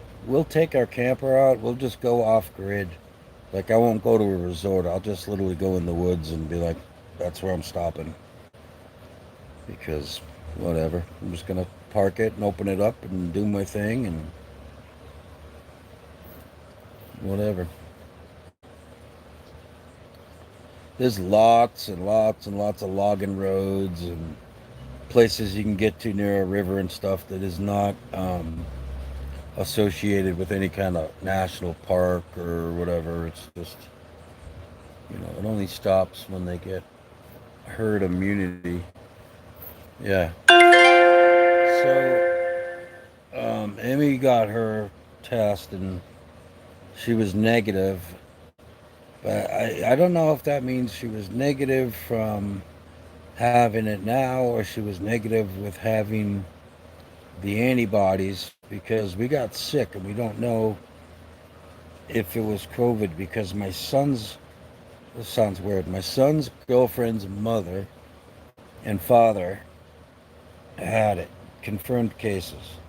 take our camper out. We'll just go off grid. Like, I won't go to a resort. I'll just literally go in the woods and be like, that's where I'm stopping. Because whatever, I'm just gonna park it and open it up and do my thing and whatever. There's lots and lots and lots of logging roads and places you can get to near a river and stuff that is not associated with any kind of national park or whatever. It's just, it only stops when they get herd immunity. Yeah. So, Emmy got her test and she was negative. But I don't know if that means she was negative from having it now or she was negative with having the antibodies, because we got sick and we don't know if it was COVID because this sounds weird, my son's girlfriend's mother and father had it, confirmed cases,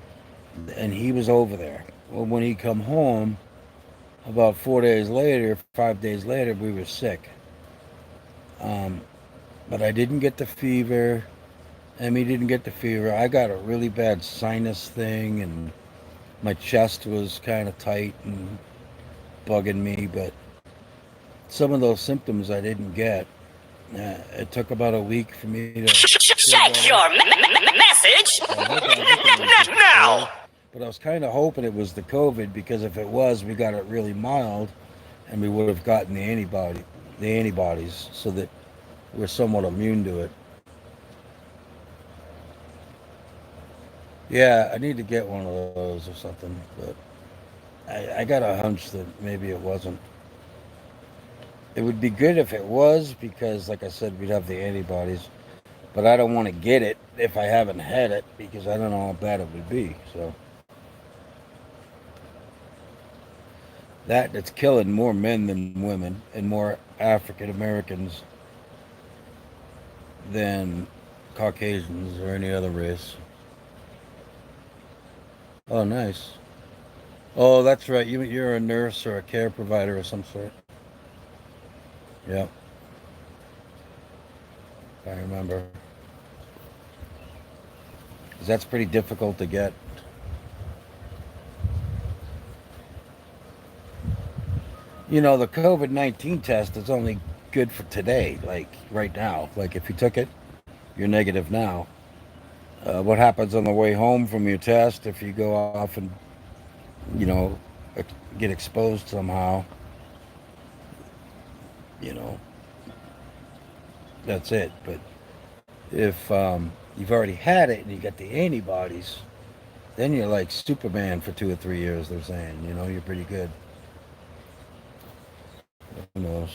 and he was over there. Well, when he come home, about 5 days later, we were sick. But I didn't get the fever. Emmy didn't get the fever. I got a really bad sinus thing, and my chest was kind of tight and bugging me. But some of those symptoms I didn't get. It took about a week for me to check your message now. But I was kind of hoping it was the COVID, because if it was, we got it really mild, and we would have gotten the antibodies, so that we're somewhat immune to it. Yeah, I need to get one of those or something, but I got a hunch that maybe it wasn't. It would be good if it was, because like I said, we'd have the antibodies, but I don't want to get it if I haven't had it, because I don't know how bad it would be. So that's killing more men than women and more African Americans than Caucasians or any other race. Oh, nice. Oh, that's right. You're a nurse or a care provider of some sort. Yeah. I remember. 'Cause that's pretty difficult to get. The COVID-19 test is only good for today, like right now. Like if you took it, you're negative now. What happens on the way home from your test if you go off and, get exposed somehow, that's it. But if you've already had it and you got the antibodies, then you're like Superman for 2 or 3 years. They're saying, you know, you're pretty good. Who knows?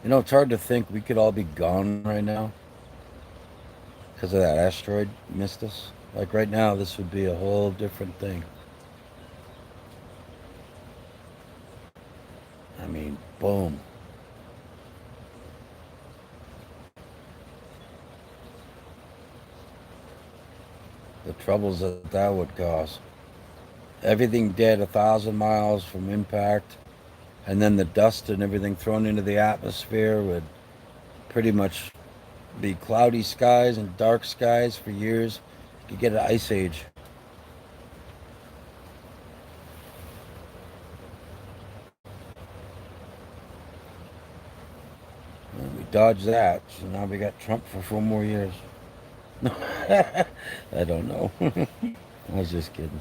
You know, it's hard to think we could all be gone right now because of that asteroid missed us. Like right now, this would be a whole different thing. I mean, boom. The troubles that that would cause. Everything dead 1,000 miles from impact, and then the dust and everything thrown into the atmosphere would pretty much be cloudy skies and dark skies for years. You could get an ice age. Well, we dodged that, so now we got Trump for 4 more years. I don't know. I was just kidding.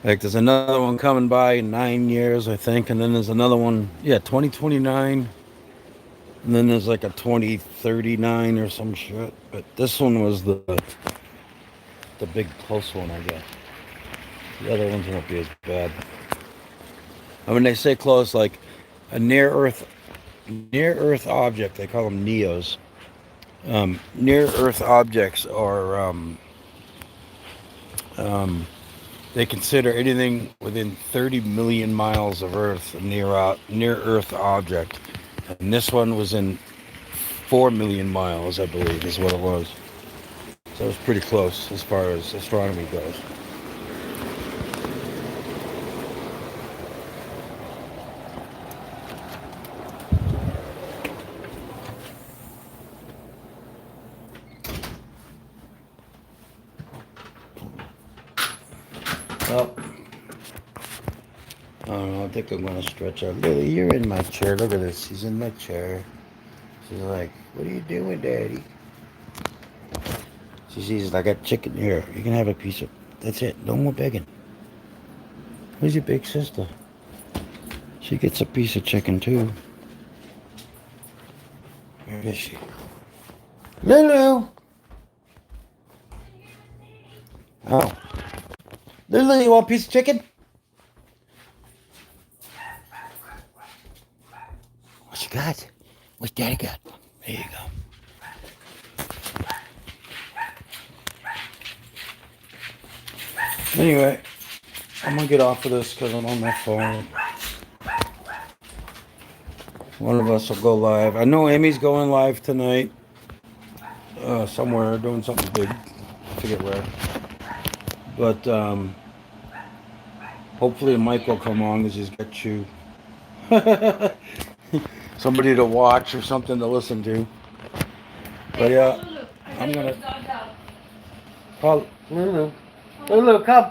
Like there's another one coming by in 9 years, I think, and then there's another one, 2029, and then there's like a 2039 or some shit. But this one was the big close one, I guess. The other ones won't be as bad. I mean, they say close, like a near Earth object. They call them NEOs. Near Earth objects are they consider anything within 30 million miles of Earth a near Earth object, and this one was in 4 million miles, I believe, is what it was. So it was pretty close as far as astronomy goes. Well, I don't know. I think I'm gonna stretch out. Lily, you're in my chair. Look at this. She's in my chair. She's like, "What are you doing, Daddy?" She sees I got chicken here. You can have a piece of. That's it. No more begging. Who's your big sister? She gets a piece of chicken too. Where is she? Lulu. Oh. Lulu, you want a piece of chicken? What you got? What's Daddy got? There you go. Anyway, I'm gonna get off of this because I'm on my phone. One of us will go live. I know Amy's going live tonight. Somewhere doing something big. I forget where. But hopefully Mike will come on because he's got you. Somebody to watch or something to listen to. But yeah, I'm gonna call Lulu. Lulu, come.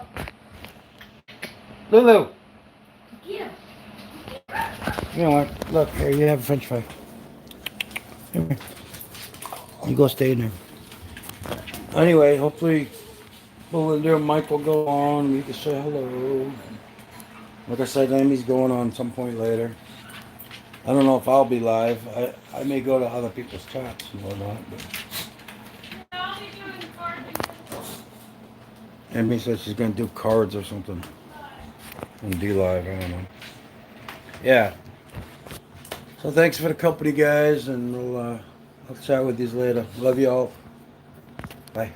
Lulu. You know what? Look, here, you have a french fry. Here. You go stay in there. Anyway, hopefully Belinda and Mike will go on and we can say hello. Like I said, Amy's going on some point later. I don't know if I'll be live. I may go to other people's chats and whatnot. But Amy said she's going to do cards or something. And be live, I don't know. Yeah. So thanks for the company, guys, and I'll chat with you later. Love you all. Bye.